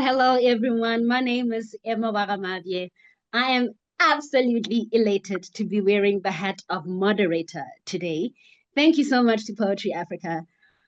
hello, everyone. My name is Emma Wagamavye. I am absolutely elated to be wearing the hat of moderator today. Thank you so much to Poetry Africa.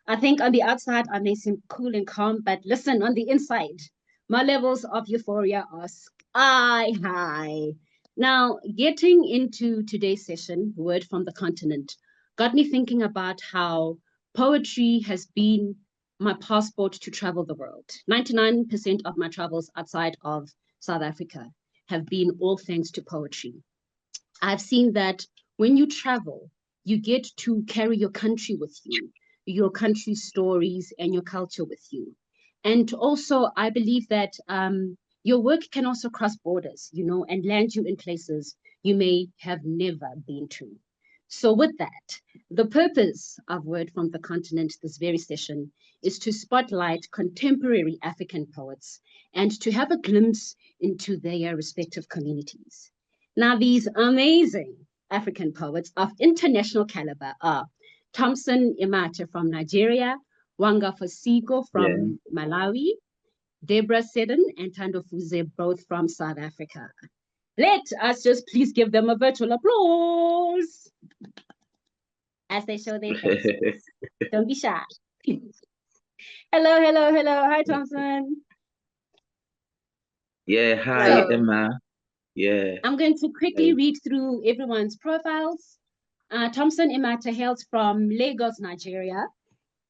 I think on the outside, I may seem cool and calm, but listen, on the inside, my levels of euphoria are sky high. Now, getting into today's session, Word from the Continent, got me thinking about how poetry has been my passport to travel the world. 99% of my travels outside of South Africa have been all thanks to poetry. I've seen that when you travel, you get to carry your country with you, your country's stories and your culture with you. And also, I believe that your work can also cross borders, and land you in places you may have never been to. So, with that, the purpose of Word from the Continent this very session is to spotlight contemporary African poets and to have a glimpse into their respective communities. Now, these amazing African poets of international caliber are Thompson Emate from Nigeria, Wanga Fosiko Yeah. from Malawi, Deborah Seddon and Thando Fuze, both from South Africa. Let us just please give them a virtual applause as they show their faces. Don't be shy. Hello, hello, hello. Hi, Thompson. Yeah, hi, So, Emma. Yeah. I'm going to quickly read through everyone's profiles. Thompson Emate hails from Lagos, Nigeria.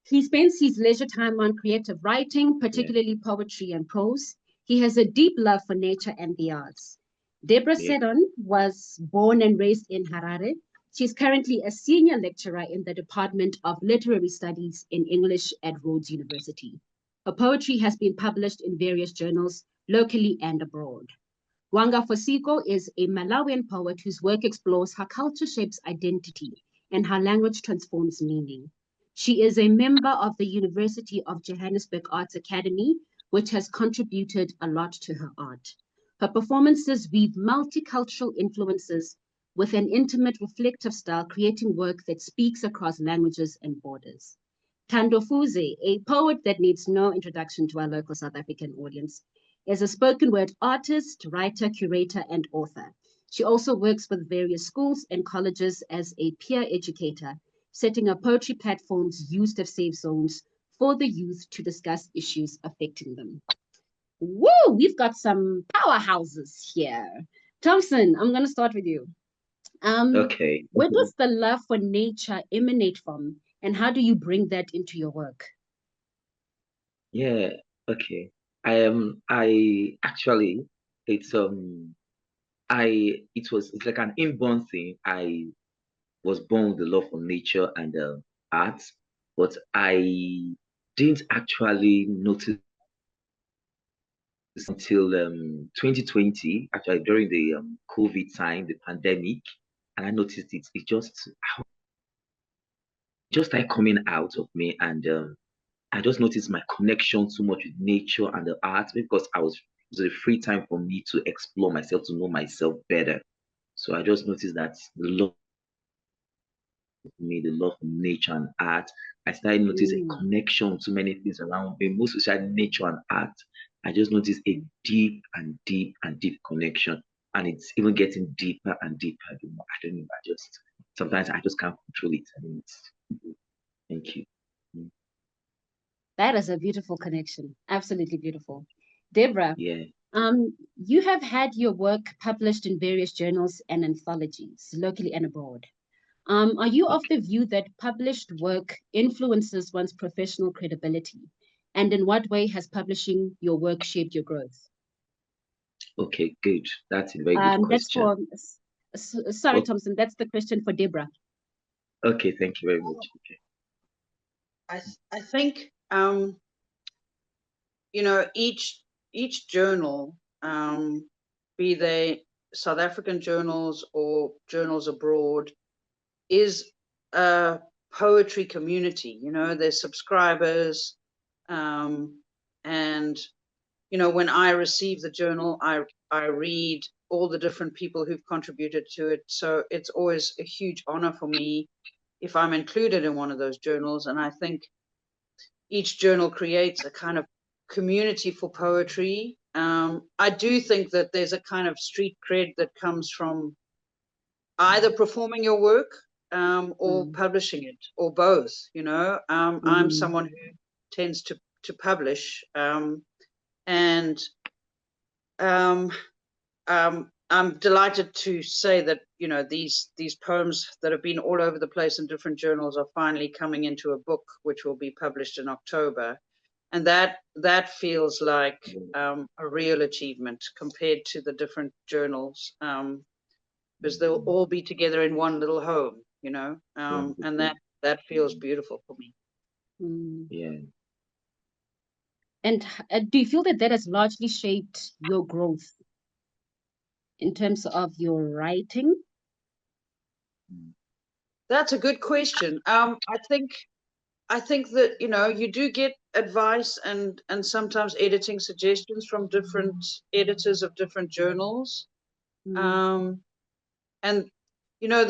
He spends his leisure time on creative writing, particularly poetry and prose. He has a deep love for nature and the arts. Deborah Seddon was born and raised in Harare. She's currently a senior lecturer in the Department of Literary Studies in English at Rhodes University. Her poetry has been published in various journals, locally and abroad. Wanga Fosiko is a Malawian poet whose work explores how culture shapes identity and how language transforms meaning. She is a member of the University of Johannesburg Arts Academy, which has contributed a lot to her art. Her performances weave multicultural influences with an intimate, reflective style, creating work that speaks across languages and borders. Thando Fuze, a poet that needs no introduction to our local South African audience, is a spoken word artist, writer, curator, and author. She also works with various schools and colleges as a peer educator, setting up poetry platforms used as safe zones for the youth to discuss issues affecting them. Woo! We've got some powerhouses here. Thompson, I'm going to start with you. Okay. Where does the love for nature emanate from, and how do you bring that into your work? Yeah. Okay. I actually, it's it's like an inborn thing. I was born with the love for nature and art, but I didn't actually notice until 2020, actually during the COVID time, the pandemic, and I noticed it just started coming out of me, and I just noticed my connection so much with nature and the art because it was a free time for me to explore myself, to know myself better. So I just noticed that the love for me, the love for nature and art. I started noticing a connection to many things around me, most especially nature and art. I just noticed a deep and deep and deep connection. And it's even getting deeper and deeper. I don't know. Sometimes I just can't control it. I mean, thank you. That is a beautiful connection. Absolutely beautiful. Deborah, Yeah. you have had your work published in various journals and anthologies, locally and abroad. Are you of the view that published work influences one's professional credibility? And in what way has publishing your work shaped your growth? Okay, good. That's a very good That's question. for, sorry, Thompson, that's the question for Deborah. Okay, thank you very much. Okay. I think each journal, be they South African journals or journals abroad, is a poetry community. There's subscribers, and when I receive the journal, I read all the different people who've contributed to it. So it's always a huge honor for me if I'm included in one of those journals. And I think each journal creates a kind of community for poetry. I do think that there's a kind of street cred that comes from either performing your work or publishing it, or both. You know, I'm someone who tends to publish, and I'm delighted to say that, you know, these poems that have been all over the place in different journals are finally coming into a book, which will be published in October. And that feels like a real achievement compared to the different journals, because they'll all be together in one little home, you know, and that feels beautiful for me. Yeah. And do you feel that that has largely shaped your growth in terms of your writing? That's a good question. I think that, you know, you do get advice and sometimes editing suggestions from different editors of different journals. And, you know,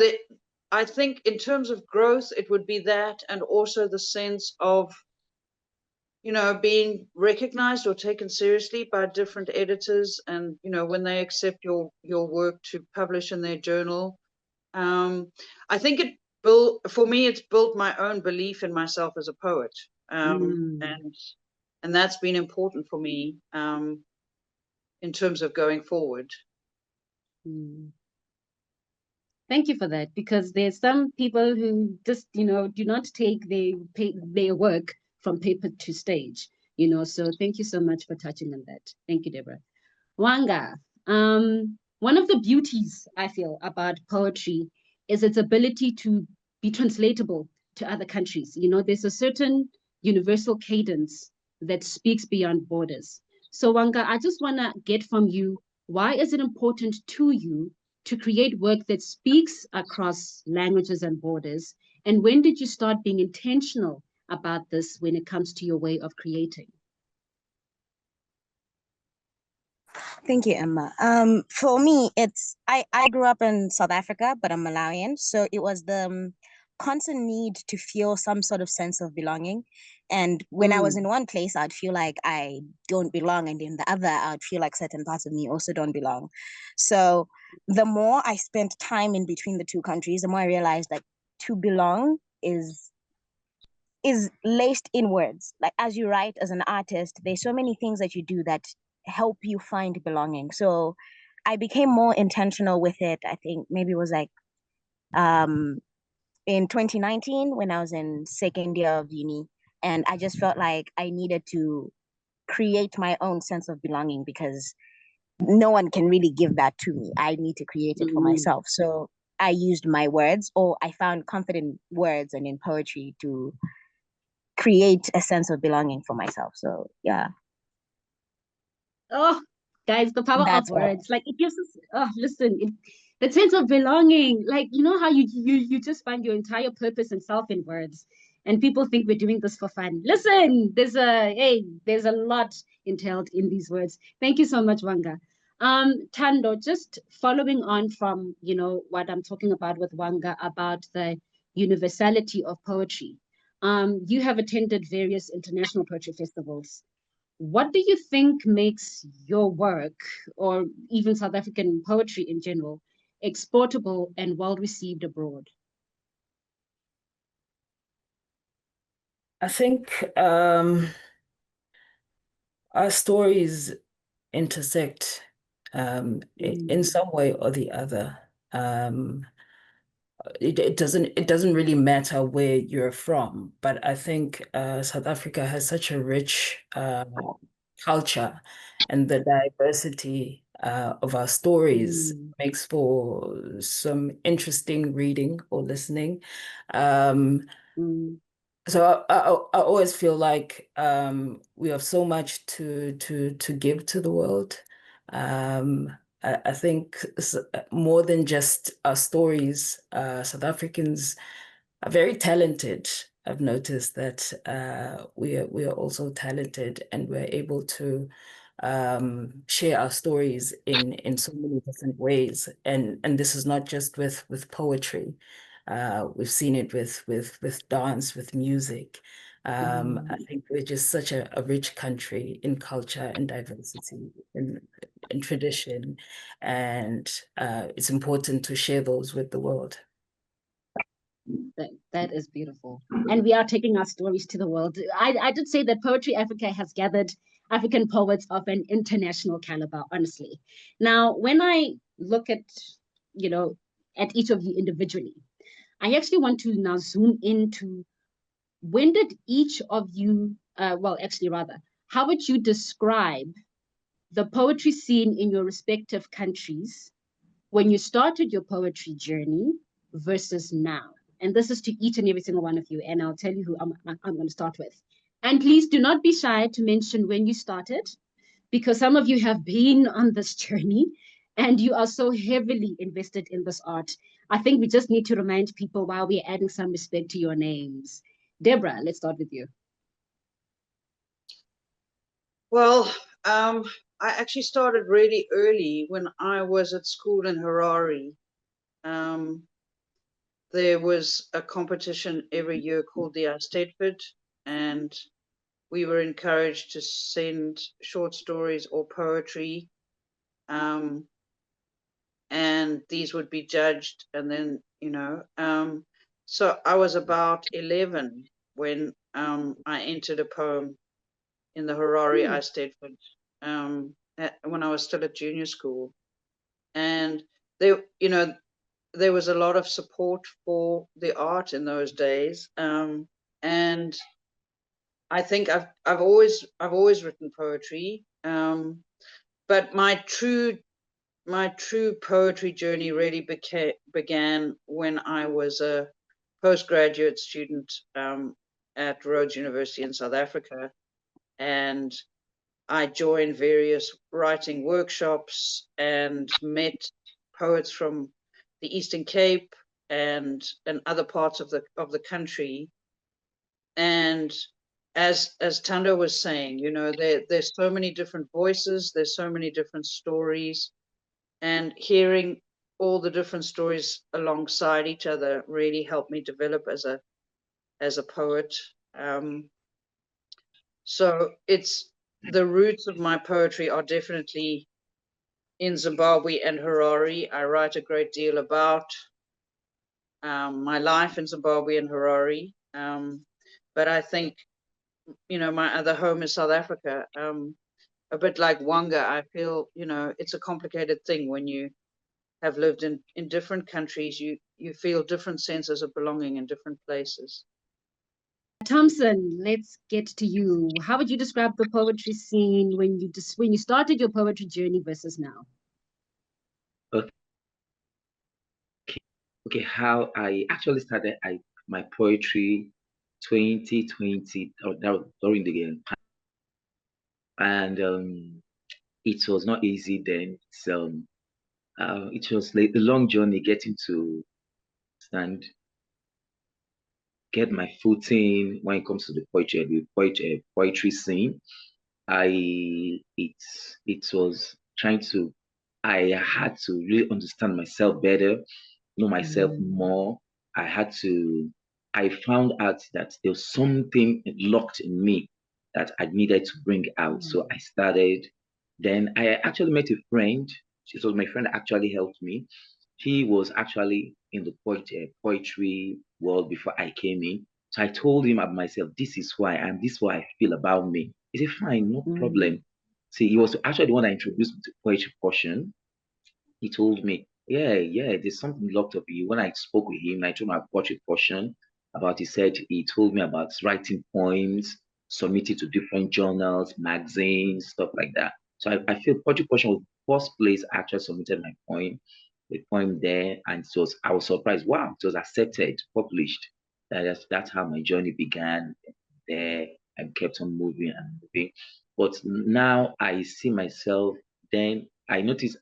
I think in terms of growth, it would be that, and also the sense of, you know, being recognized or taken seriously by different editors, and, you know, when they accept your work to publish in their journal. I think for me, it's built my own belief in myself as a poet. And that's been important for me in terms of going forward. Thank you for that, because there's some people who just, you know, do not take their work from paper to stage, you know, so thank you so much for touching on that. Thank you, Deborah. Wanga, one of the beauties I feel about poetry is its ability to be translatable to other countries. You know, there's a certain universal cadence that speaks beyond borders. So Wanga, I just want to get from you, why is it important to you to create work that speaks across languages and borders? And when did you start being intentional about this when it comes to your way of creating? Thank you, Emma. For me, I grew up in South Africa, but I'm Malawian. So it was the constant need to feel some sort of sense of belonging. And when I was in one place, I'd feel like I don't belong. And in the other, I'd feel like certain parts of me also don't belong. So the more I spent time in between the two countries, the more I realized that to belong is laced in words. Like, as you write as an artist, there's so many things that you do that help you find belonging. So I became more intentional with it. I think maybe it was like in 2019 when I was in second year of uni, and I just felt like I needed to create my own sense of belonging, because no one can really give that to me. I need to create it for myself. So I used my words, or I found confident words and in poetry to create a sense of belonging for myself. So yeah. Oh, guys, the power That's of words. Like, it gives us, oh, listen, the sense of belonging. Like, you know how you just find your entire purpose and self in words, and people think we're doing this for fun. Listen, there's a lot entailed in these words. Thank you so much, Wanga. Thando, just following on from, you know, what I'm talking about with Wanga about the universality of poetry. You have attended various international poetry festivals. What do you think makes your work, or even South African poetry in general, exportable and well received abroad? I think our stories intersect in some way or the other. It doesn't really matter where you're from, but I think South Africa has such a rich culture, and the diversity of our stories makes for some interesting reading or listening. So I always feel like we have so much to give to the world. I think more than just our stories, South Africans are very talented. I've noticed that we are also talented, and we're able to share our stories in so many different ways. And this is not just with poetry. We've seen it with dance, with music. I think we're just such a rich country in culture and diversity and tradition, and it's important to share those with the world. That is beautiful. And we are taking our stories to the world. I did say that Poetry Africa has gathered African poets of an international caliber, honestly. Now, when I look at, at each of you individually, I actually want to now zoom into when did each of you, how would you describe the poetry scene in your respective countries when you started your poetry journey versus now? And this is to each and every single one of you. And I'll tell you who I'm going to start with. And please do not be shy to mention when you started, because some of you have been on this journey and you are so heavily invested in this art. I think we just need to remind people while we're adding some respect to your names. Deborah, let's start with you. Well, I actually started really early when I was at school in Harare. There was a competition every year called the Eisteddfod, and we were encouraged to send short stories or poetry, and these would be judged, and then, so I was about 11 when I entered a poem in the Harare Eisteddfod, when I was still at junior school. And there was a lot of support for the art in those days. And I think I've always written poetry. But my true poetry journey really began when I was a postgraduate student at Rhodes University in South Africa, and I joined various writing workshops and met poets from the Eastern Cape and other parts of the country. And as Thando was saying, there's so many different voices, there's so many different stories, and hearing all the different stories alongside each other really helped me develop as a poet. So it's the roots of my poetry are definitely in Zimbabwe and Harare. I write a great deal about my life in Zimbabwe and Harare. But I think, my other home is South Africa. A bit like Wanga, I feel, it's a complicated thing when you have lived in different countries. You feel different senses of belonging in different places. Thompson, let's get to you. How would you describe the poetry scene when you started your poetry journey versus now? Okay, how I actually started my poetry 2020 during the game, and it was not easy then. So it was like a long journey getting to get my footing when it comes to the poetry scene. It was trying to, I had to really understand myself better, know myself more. I found out that there was something locked in me that I needed to bring out. So I started. Then I actually met a friend. It was my friend that actually helped me. He was actually in the poetry world before I came in. So I told him about myself, this is who I am, this is what I feel about me. He said, fine, no problem. See, he was actually the one that introduced me to poetry portion. He told me, yeah, there's something locked up in you. When I spoke with him, I told him about poetry portion, he told me about writing poems, submitting to different journals, magazines, stuff like that. So I feel poetry portion was the first place I actually submitted the poem there, and I was surprised. Wow, it was accepted, published. That's how my journey began there, and kept on moving and moving. But now I see myself. Then I noticed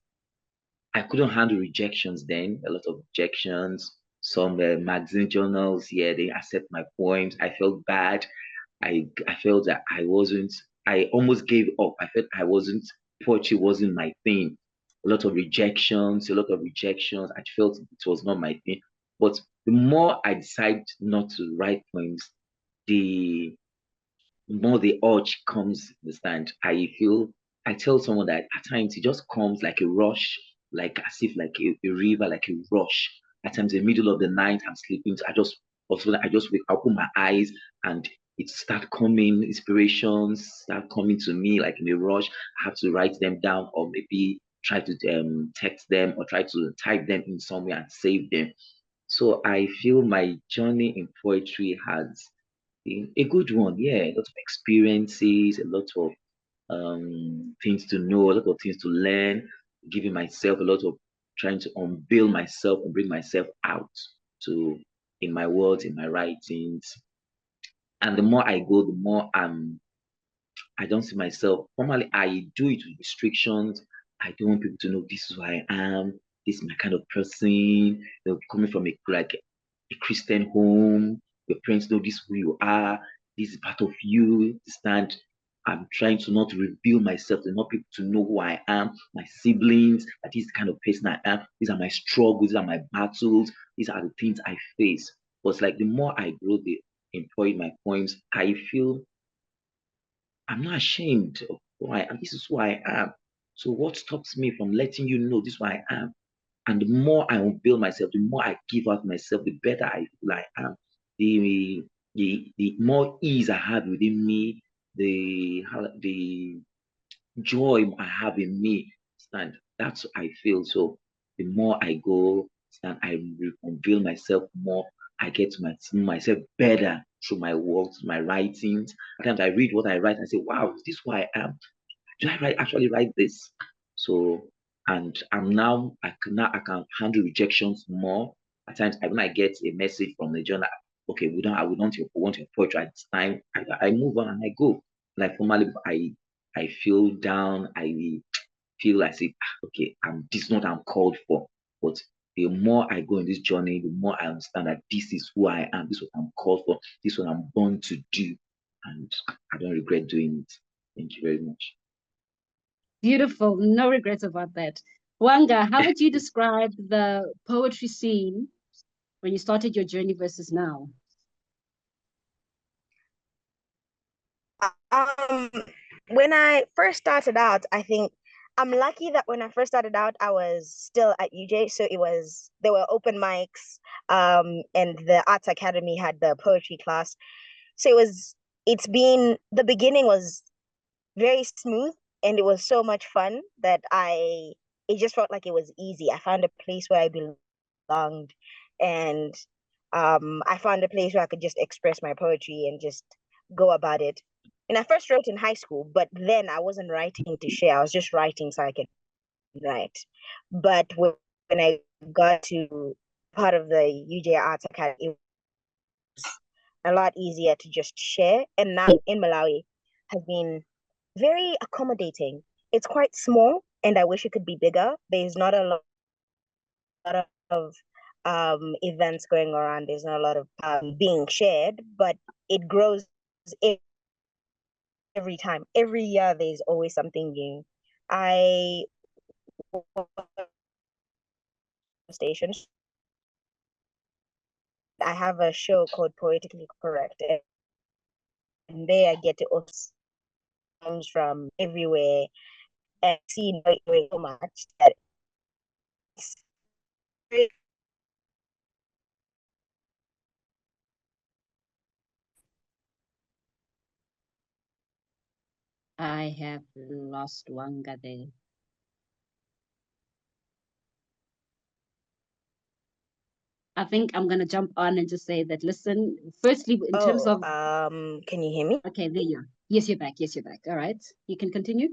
I couldn't handle rejections then, a lot of rejections. Some magazine journals, they accept my poems. I felt bad. I felt that I almost gave up. I felt poetry wasn't my thing. A lot of rejections. I felt it was not my thing. But the more I decided not to write poems, the the more the urge comes, understand, I tell someone that at times it just comes like a rush, like as if like a river, like a rush. At times in the middle of the night, I'm sleeping, so I just wake, I open my eyes and it start coming, inspirations start coming to me like in a rush. I have to write them down or maybe try to text them or try to type them in somewhere and save them. So I feel my journey in poetry has been a good one. Yeah, a lot of experiences, a lot of things to know, a lot of things to learn, giving myself a lot of trying to unveil myself and bring myself out to in my words, in my writings. And the more I go, the more I don't see myself. Normally, I do it with restrictions. I don't want people to know this is who I am. This is my kind of person. Coming from a Christian home, your parents know this is who you are. This is part of you. Stand. I'm trying to not reveal myself, to not people to know who I am, my siblings, that this is the kind of person I am. These are my struggles, these are my battles, these are the things I face. But it's like the more I grow, the employ my poems, I feel I'm not ashamed of who I am. This is who I am. So what stops me from letting you know this is who I am? And the more I unveil myself, the more I give out myself, the better I feel I am. The more ease I have within me, the joy I have in me. Stand. That's what I feel. So the more I go, stand, I unveil myself more. I get to see myself better through my works, my writings. At times I read what I write and say, wow, is this who I am? Do I actually write this? So, and I can handle rejections more. At times, when I get a message from the journal, okay, I would want your poetry at this time. I move on and I go. Like formally, I feel down. I feel I say, okay, this is not what I'm called for. But the more I go in this journey, the more I understand that this is who I am. This is what I'm called for. This is what I'm born to do, and I don't regret doing it. Thank you very much. Beautiful. No regrets about that. Wanga, how would you describe the poetry scene when you started your journey versus now? Um, when I first started out, I think I'm lucky that when I first started out, I was still at UJ, so there were open mics, and the Arts Academy had the poetry class. So the beginning was very smooth, and it was so much fun that it just felt like it was easy. I found a place where I belonged, and I found a place where I could just express my poetry and just go about it. And I first wrote in high school, but then I wasn't writing to share. I was just writing so I could write. But when I got to part of the UJ Arts Academy, it was a lot easier to just share. And now in Malawi has been very accommodating. It's quite small, and I wish it could be bigger. There's not a lot of events going around. There's not a lot of being shared, but it grows every time. Every year, there's always something new. I stations. I have a show called Poetically Correct, and there I get to also comes from everywhere and see so much that it's I have lost Wanga there. I think I'm gonna jump on and just say that, listen, firstly, in terms of can you hear me? okay, there you are. Yes, you're back. Yes, you're back. All right. You can continue.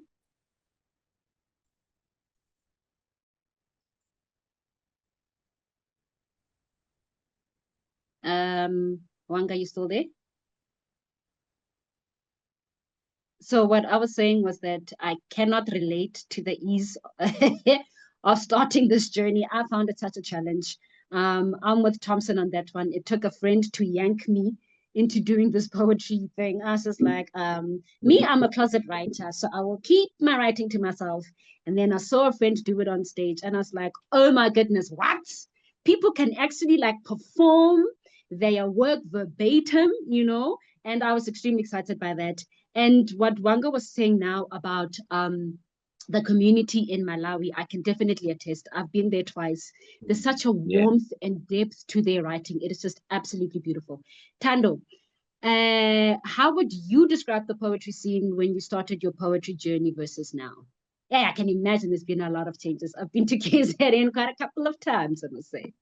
Wanga, you still there? So what I was saying was that I cannot relate to the ease of starting this journey. I found it such a challenge. I'm with Thompson on that one. It took a friend to yank me into doing this poetry thing. I was just like, me, I'm a closet writer, so I will keep my writing to myself. And then I saw a friend do it on stage, and I was like, oh my goodness, what? People can actually like perform their work verbatim, And I was extremely excited by that. And what Wanga was saying now about the community in Malawi, I can definitely attest. I've been there twice. There's such a Yeah. warmth and depth to their writing. It is just absolutely beautiful. Thando, how would you describe the poetry scene when you started your poetry journey versus now? Yeah, I can imagine there's been a lot of changes. I've been to KZN quite a couple of times, I must say.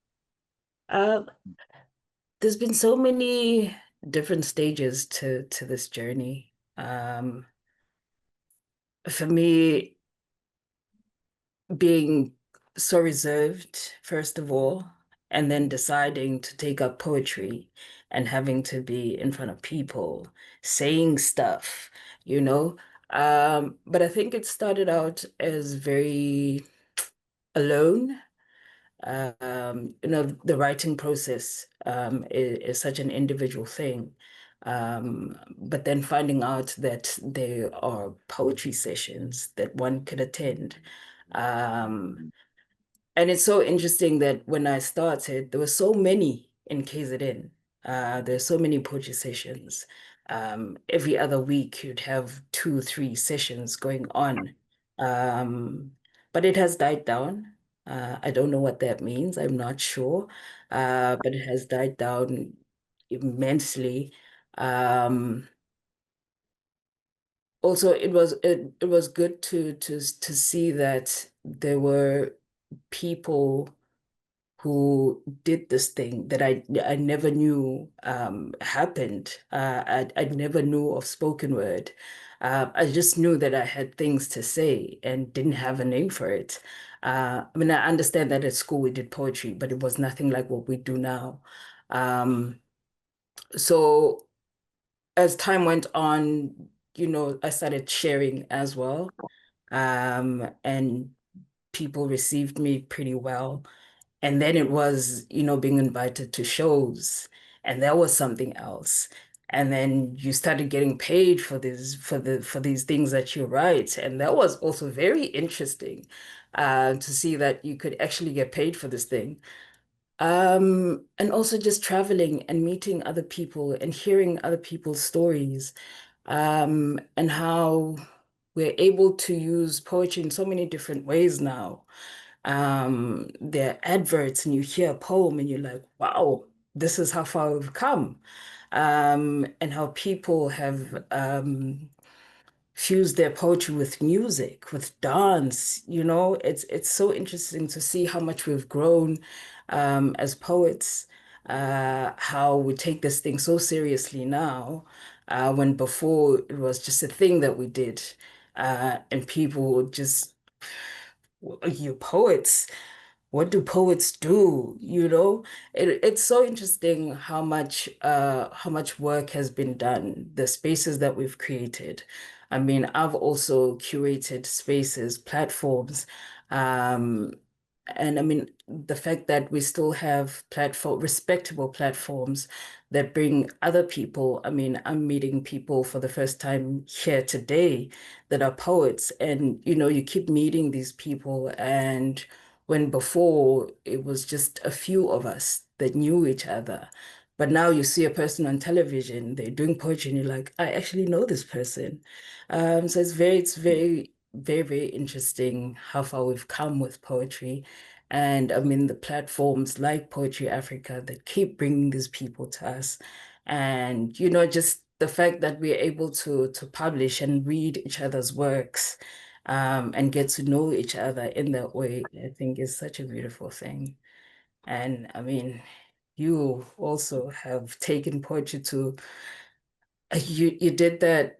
Uh, there's been so many different stages to this journey. For me, being so reserved, first of all, and then deciding to take up poetry and having to be in front of people, saying stuff, you know. But I think it started out as very alone. The writing process is such an individual thing. But then finding out that there are poetry sessions that one could attend. Um, and it's so interesting that when I started, there were so many in KZN. There's so many poetry sessions. Every other week, you'd have 2, 3 sessions going on. Um, but it has died down. I don't know what that means. I'm not sure. But it has died down immensely. Um, Also, it was good to see that there were people who did this thing that I never knew happened. I never knew of spoken word. I just knew that I had things to say and didn't have a name for it. I mean, I understand that at school we did poetry, but it was nothing like what we do now. So as time went on, I started sharing as well. And people received me pretty well. And then it was, being invited to shows, and that was something else. And then you started getting paid for these things that you write. And that was also very interesting, to see that you could actually get paid for this thing. And also just traveling and meeting other people and hearing other people's stories, and how we're able to use poetry in so many different ways now. There are adverts and you hear a poem and you're like, wow, this is how far we've come. And how people have fuse their poetry with music, with dance. It's so interesting to see how much we've grown as poets, how we take this thing so seriously now, when before it was just a thing that we did, and people would just, you poets. What do poets do? It's so interesting how much work has been done, the spaces that we've created. I mean, I've also curated spaces, platforms, um, and I mean, the fact that we still have respectable platforms that bring other people. I mean, I'm meeting people for the first time here today that are poets, and you keep meeting these people, and when before it was just a few of us that knew each other. But now you see a person on television, they're doing poetry, and you're like, I actually know this person. So it's very, very, very interesting how far we've come with poetry. And I mean, the platforms like Poetry Africa that keep bringing these people to us. And, just the fact that we're able to publish and read each other's works, and get to know each other in that way, I think is such a beautiful thing. And I mean, you also have taken poetry to, you did that,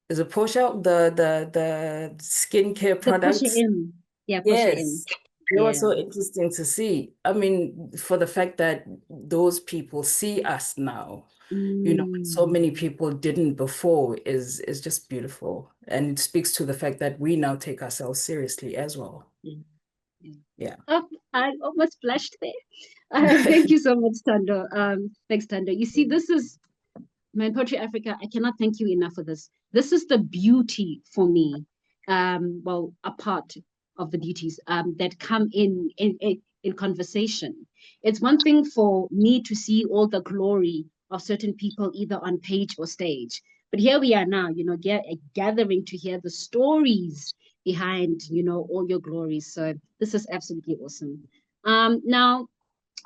is it Portia, the skincare The Pusher products? M. Yeah, Pusher M. Yes. It was Yeah. so interesting to see. I mean, for the fact that those people see us now, so many people didn't before is just beautiful. And it speaks to the fact that we now take ourselves seriously as well. Yeah. Yeah. Yeah. Oh, I almost blushed there. Thank you so much, Thando. Thanks, Thando. You see, this is, man, Poetry Africa, I cannot thank you enough for this. This is the beauty for me. Well, apart of the duties that come in conversation. It's one thing for me to see all the glory of certain people either on page or stage, but here we are now, gathering to hear the stories behind, all your glories. So this is absolutely awesome. Now,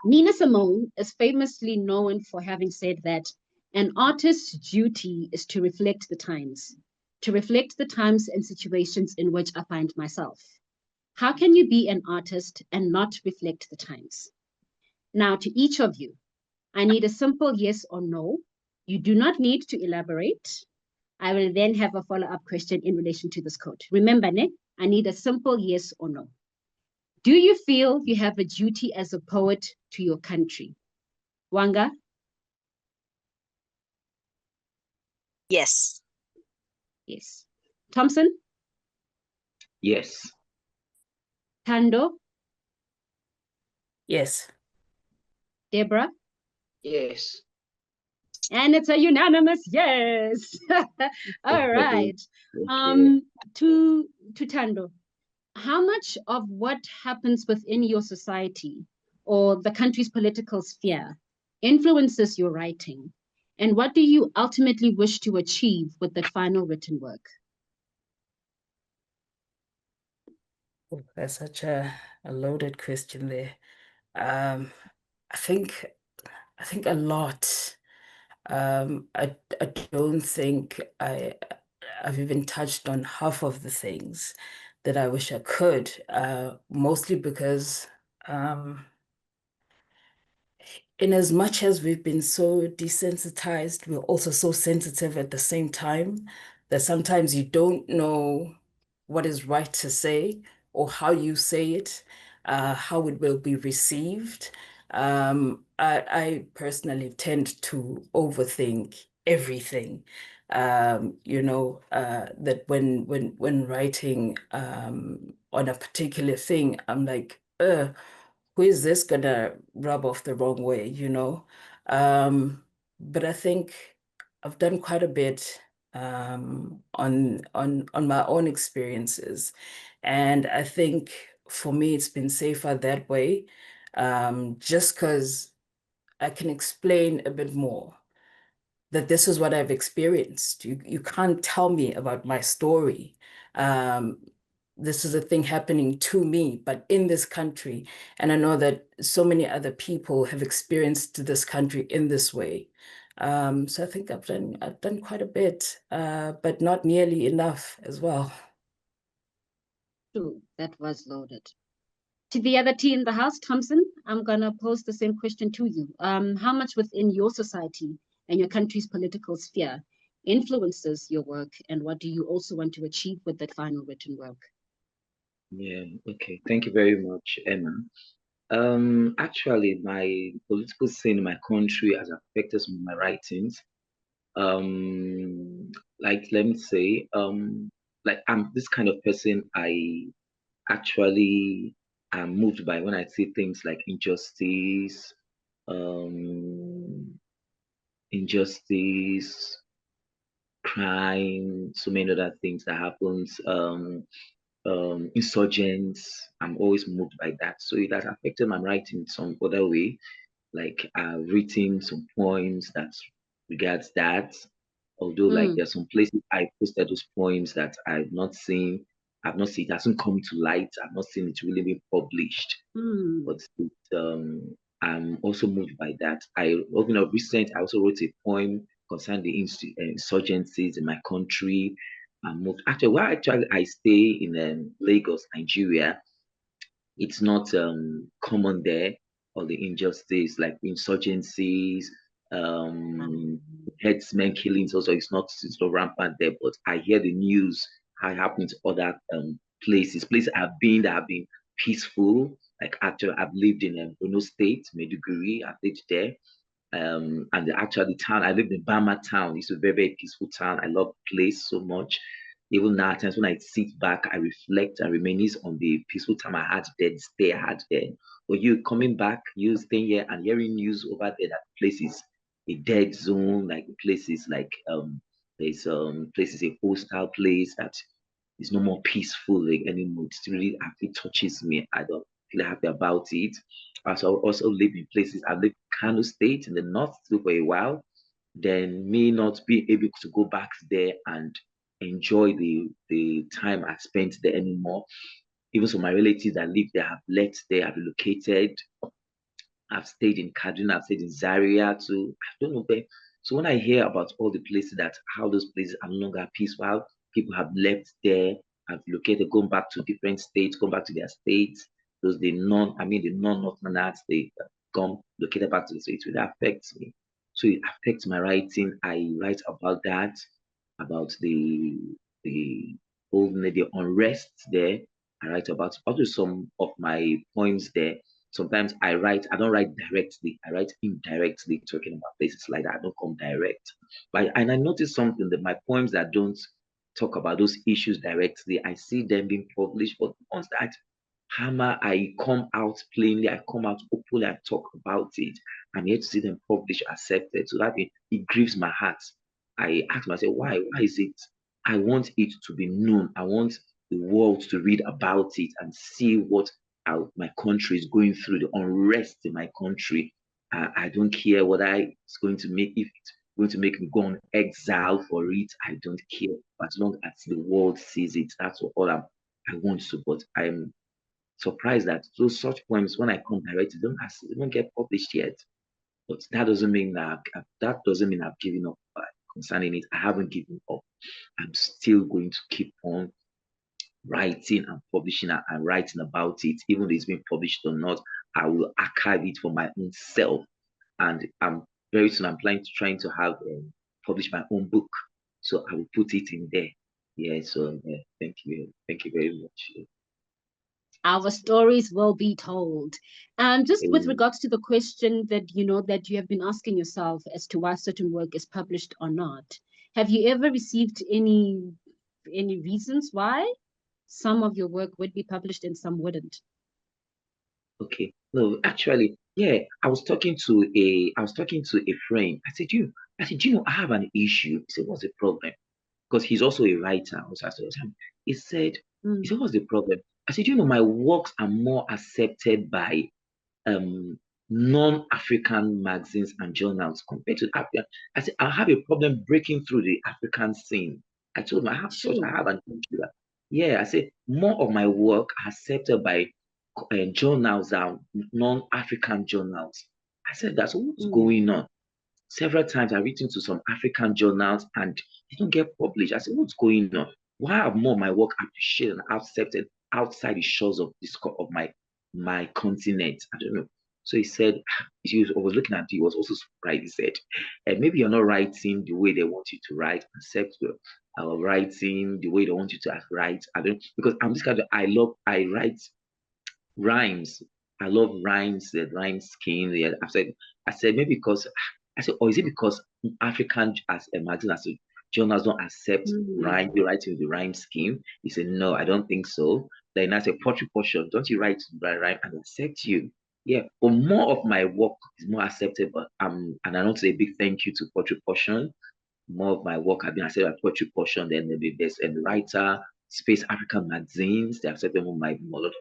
Nina Simone is famously known for having said that an artist's duty is to reflect the times, and situations in which I find myself. How can you be an artist and not reflect the times? Now, to each of you, I need a simple yes or no. You do not need to elaborate. I will then have a follow-up question in relation to this quote. Remember, I need a simple yes or no. Do you feel you have a duty as a poet to your country? Wanga? Yes. Yes. Thompson? Yes. Thando? Yes. Deborah? Yes. And it's a unanimous yes. All right. To Thando, how much of what happens within your society or the country's political sphere influences your writing? And what do you ultimately wish to achieve with that final written work? Oh, that's such a loaded question there. I think a lot. I don't think I've even touched on half of the things that I wish I could, mostly because in as much as we've been so desensitized, we're also so sensitive at the same time that sometimes you don't know what is right to say or how you say it, how it will be received. I personally tend to overthink everything. That when writing on a particular thing, I'm like, who is this gonna rub off the wrong way, But I think I've done quite a bit on my own experiences. And I think for me, it's been safer that way, just because I can explain a bit more that this is what I've experienced. You can't tell me about my story. Um, this is a thing happening to me, but in this country. And I know that so many other people have experienced this country in this way. So I think I've done quite a bit, but not nearly enough as well. True, that was loaded. To the other T in the house, Thompson, I'm gonna pose the same question to you. How much within your society and your country's political sphere influences your work, and what do you also want to achieve with that final written work? Yeah, okay. Thank you very much, Emma. Actually, my political scene in my country has affected some of my writings. Like let me say, like I'm this kind of person. I actually am moved by when I see things like um, injustice, crime, so many other things that happens. Insurgents. I'm always moved by that. So it has affected my writing in some other way. Like I've written some poems that regards that. Although like there's some places I posted those poems that I've not seen. I've not seen it hasn't come to light. I've not seen it really being published. But I'm also moved by that. Recent I also wrote a poem concerning the insurgencies in my country. I'm moved. Actually, I stay in Lagos, Nigeria. It's not common there, all the injustice like insurgencies, headsmen killings also it's not rampant there, but I hear the news how it happens to other places I've been that have been peaceful. Like actually I've lived in Borno State, Maiduguri, I've lived there. And actually the town I lived in Bama town. It's a very, very peaceful town. I love the place so much. Even now, at times when I sit back, I reflect and reminisce on the peaceful time I had there, the stay I had there. But you coming back, you staying here and hearing news over there that the place is a dead zone, like places like there's places a hostile place that it's no more peaceful like, anymore. It really actually touches me. I don't feel happy about it. I also live in places. I live in Kano State in the north still for a while. Then me not being able to go back there and enjoy the time I spent there anymore. Even some of my relatives that live there have left there, have relocated. I've stayed in Kaduna, I've stayed in Zaria too. I don't know where. So when I hear about all the places that how those places are no longer peaceful, people have left there, have located, gone back to different states, gone back to their states. Those the non-Northerners, they come located back to the states. It really affects me. So it affects my writing. I write about that, about the whole the unrest there. I write about also some of my poems there. Sometimes I don't write directly, I write indirectly talking about places like that. I don't come direct. And I noticed something that my poems that don't talk about those issues directly, I see them being published, but once that hammer, I come out plainly, I come out openly, I talk about it. I'm here to see them published, accepted. So that it grieves my heart. I ask myself, why? Why is it? I want it to be known. I want the world to read about it and see what my country is going through, the unrest in my country. I don't care what it's going to make, if it's going to make me go on exile for it. I don't care. But as long as the world sees it, that's all I want to. But I'm surprised that those such poems, when I come direct, they don't get published yet. But that doesn't mean I've given up concerning it. I haven't given up. I'm still going to keep on writing and publishing and writing about it, even though it's been published or not. I will archive it for my own self, and very soon I'm trying to have publish my own book, so I will put it in there. Yeah. So thank you very much. Our stories will be told. And just with regards to the question that that you have been asking yourself as to why certain work is published or not, have you ever received any reasons why some of your work would be published and some wouldn't? Okay. No, actually, yeah, I was talking to a friend. I said, I have an issue. He said, what's the problem? Because he's also a writer. He said, what's the problem? I said, my works are more accepted by um non-African magazines and journals compared to African. I said, I have a problem breaking through the African scene. I told him I have an issue. Yeah, I said more of my work accepted by journals are non-African journals. I said, that's what's going on. Several times I've written to some African journals and they don't get published. I said, what's going on? Why have more of my work appreciated and accepted outside the shores of my continent? I don't know. So he said, I was looking at it, he was also surprised. He said, maybe you're not writing the way they want you to write, accept writing the way they want you to write. I don't, because I'm this kind of, I write rhymes. I love rhymes, the rhyme scheme. Yeah, I said maybe because I said, or is it because African as a magazine as a journals don't accept rhyme, you writing the rhyme scheme? He said, no, I don't think so. Then I said, poetry portion, don't you write rhyme and accept you? Yeah, but more of my work is more accepted, but and I want to say a big thank you to poetry portion. More of my work has been accepted by poetry portion, then maybe there's a writer, Space African magazines, they accepted a lot of,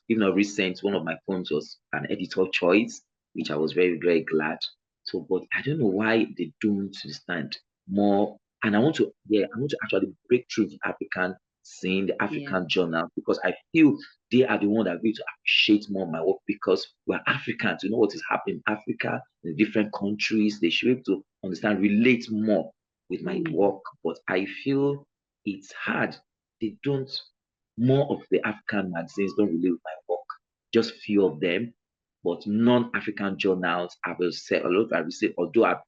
even though recent, one of my poems was an editor choice, which I was very, very glad. So, but I don't know why they don't understand more. And I want to actually break through the African scene, the African journal, because I feel they are the one that are going to appreciate more my work because we're Africans. You know what is happening in Africa, in different countries. They should be able to understand, relate more with my work. But I feel it's hard. They don't, more of the African magazines don't relate with my work. Just few of them. But non-African journals, I will say a lot. I received, although I've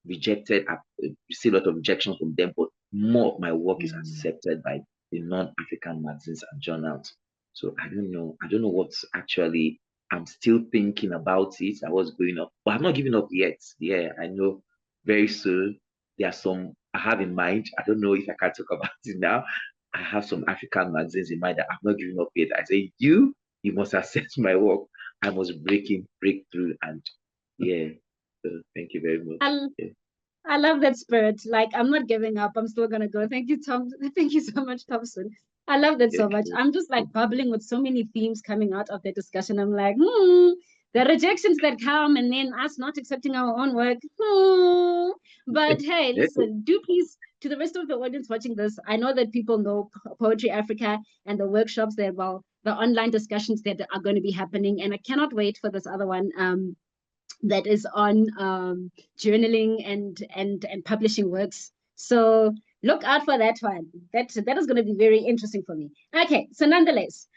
rejected, I've received a lot of rejection from them, but more of my work is accepted by the non-African magazines and journals. So I don't know. I don't know what's actually. I'm still thinking about it. I was going up, but I'm not giving up yet. Yeah, I know. Very soon there are some I have in mind. I don't know if I can talk about it now. I have some African magazines in mind that I'm not giving up yet. I say you must accept my work. I must break through, and yeah. So thank you very much. I love that spirit. Like, I'm not giving up. I'm still gonna go. Thank you, Tom. Thank you so much, Thompson. I love that so much. Okay. I'm just like bubbling with so many themes coming out of the discussion. I'm like, the rejections that come, and then us not accepting our own work. But hey, listen, do please, to the rest of the audience watching this, I know that people know Poetry Africa and the workshops that, well, the online discussions that are going to be happening, and I cannot wait for this other one. That is on journaling and publishing works. So look out for that one. That is going to be very interesting for me. Okay, so nonetheless,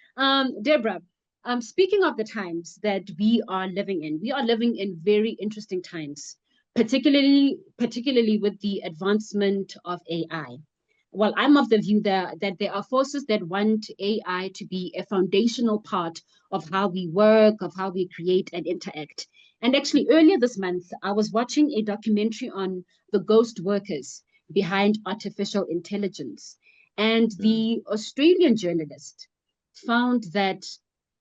Deborah, speaking of the times that we are living in very interesting times, particularly with the advancement of AI. Well, I'm of the view that there are forces that want AI to be a foundational part of how we work, of how we create and interact. And actually, earlier this month, I was watching a documentary on the ghost workers behind artificial intelligence. And the Australian journalist found that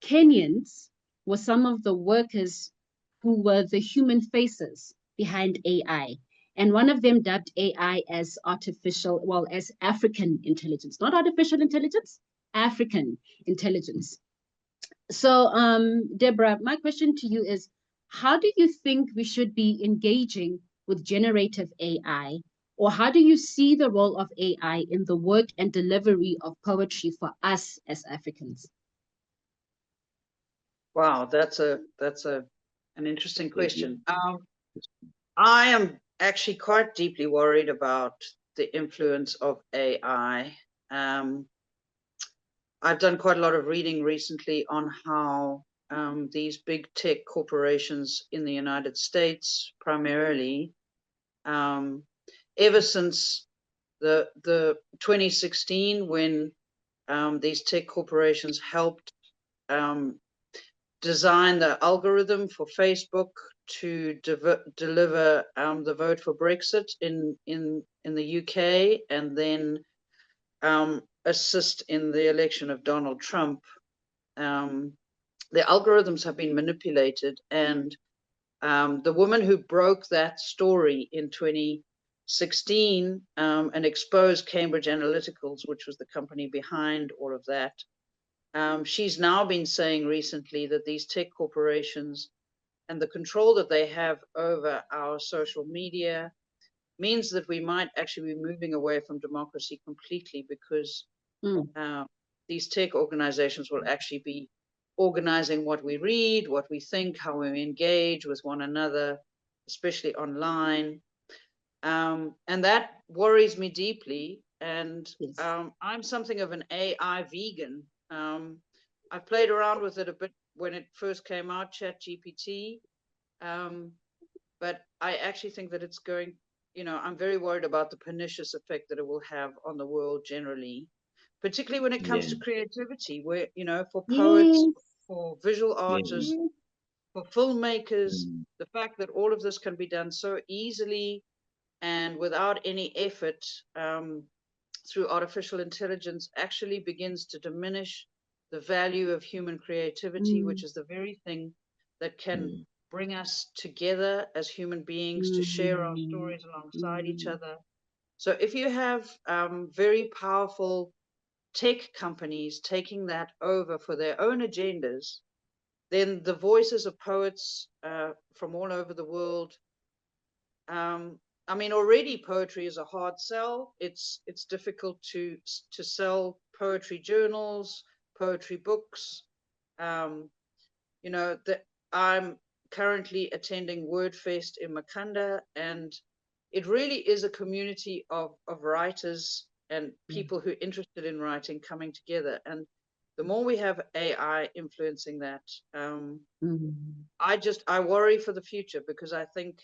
Kenyans were some of the workers who were the human faces behind AI. And one of them dubbed AI as as African intelligence, not artificial intelligence, African intelligence. So, Deborah, my question to you is, how do you think we should be engaging with generative AI? Or how do you see the role of AI in the work and delivery of poetry for us as Africans? Wow, that's an interesting question. I am actually quite deeply worried about the influence of AI. I've done quite a lot of reading recently on how these big tech corporations in the United States, primarily, ever since the 2016, when these tech corporations helped design the algorithm for Facebook to deliver the vote for Brexit in the UK, and then assist in the election of Donald Trump. The algorithms have been manipulated, and the woman who broke that story in 2016 and exposed Cambridge Analyticals, which was the company behind all of that, she's now been saying recently that these tech corporations and the control that they have over our social media means that we might actually be moving away from democracy completely, because these tech organizations will actually be organizing what we read, what we think, how we engage with one another, especially online. And that worries me deeply. And I'm something of an AI vegan. I played around with it a bit when it first came out, ChatGPT. But I actually think that it's going, I'm very worried about the pernicious effect that it will have on the world generally, particularly when it comes to creativity, where, for poets, for visual artists, for filmmakers, the fact that all of this can be done so easily and without any effort through artificial intelligence actually begins to diminish the value of human creativity, which is the very thing that can bring us together as human beings to share our stories alongside each other. So if you have very powerful tech companies taking that over for their own agendas, then the voices of poets from all over the world, already poetry is a hard sell. It's difficult to sell poetry journals, poetry books. That I'm currently attending WordFest in Makanda, and it really is a community of writers and people who are interested in writing coming together. And the more we have AI influencing that, I worry for the future, because I think,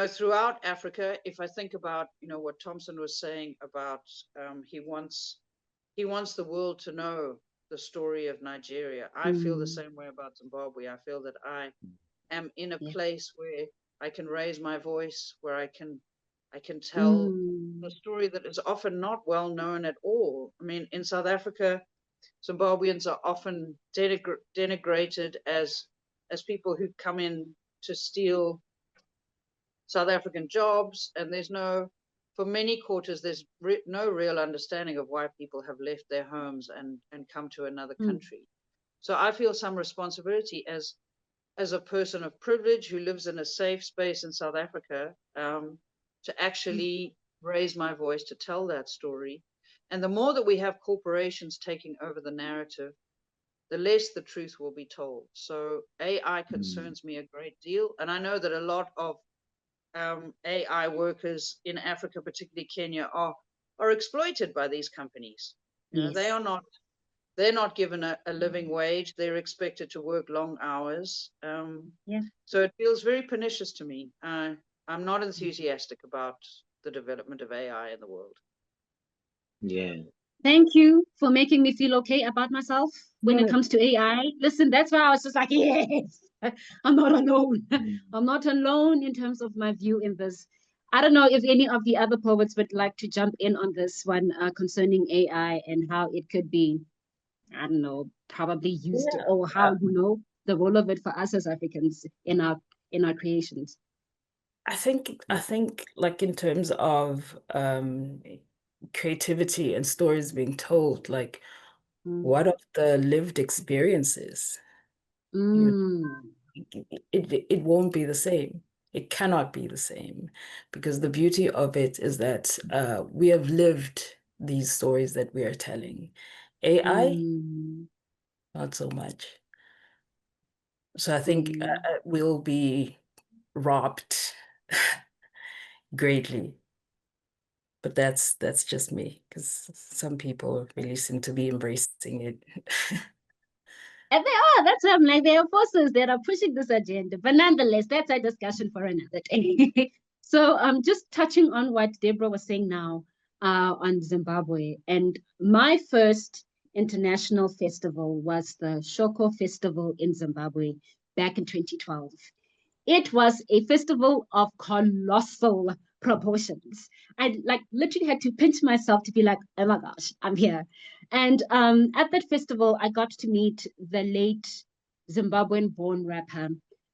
throughout Africa, if I think about, what Thompson was saying about, he wants the world to know the story of Nigeria. I feel the same way about Zimbabwe. I feel that I am in a place where I can raise my voice, where I can tell a story that is often not well known at all. I mean, in South Africa, Zimbabweans are often denigrated as people who come in to steal South African jobs, and there's no, for many quarters, there's no real understanding of why people have left their homes and come to another country. So I feel some responsibility as a person of privilege who lives in a safe space in South Africa, to actually raise my voice to tell that story. And the more that we have corporations taking over the narrative, the less the truth will be told. So AI concerns me a great deal. And I know that a lot of AI workers in Africa, particularly Kenya, are exploited by these companies. You know, they're not given a living wage. They're expected to work long hours. So it feels very pernicious to me. I'm not enthusiastic about the development of AI in the world. Yeah. Thank you for making me feel okay about myself when it comes to AI. Listen, that's why I was just like, yes, I'm not alone. I'm not alone in terms of my view in this. I don't know if any of the other poets would like to jump in on this one concerning AI and how it could be, I don't know, probably used, or how, you know, the role of it for us as Africans in our creations. I think like in terms of creativity and stories being told, like what of the lived experiences? It won't be the same. It cannot be the same, because the beauty of it is that we have lived these stories that we are telling. AI, not so much. So I think we'll be robbed greatly. But that's just me, because some people really seem to be embracing it. And they are. That's why I'm like, there are forces that are pushing this agenda. But nonetheless, that's a discussion for another day. So just touching on what Deborah was saying now on Zimbabwe. And my first international festival was the Shoko Festival in Zimbabwe back in 2012. It was a festival of colossal proportions. I like literally had to pinch myself to be like, oh my gosh, I'm here. And at that festival, I got to meet the late Zimbabwean-born rapper,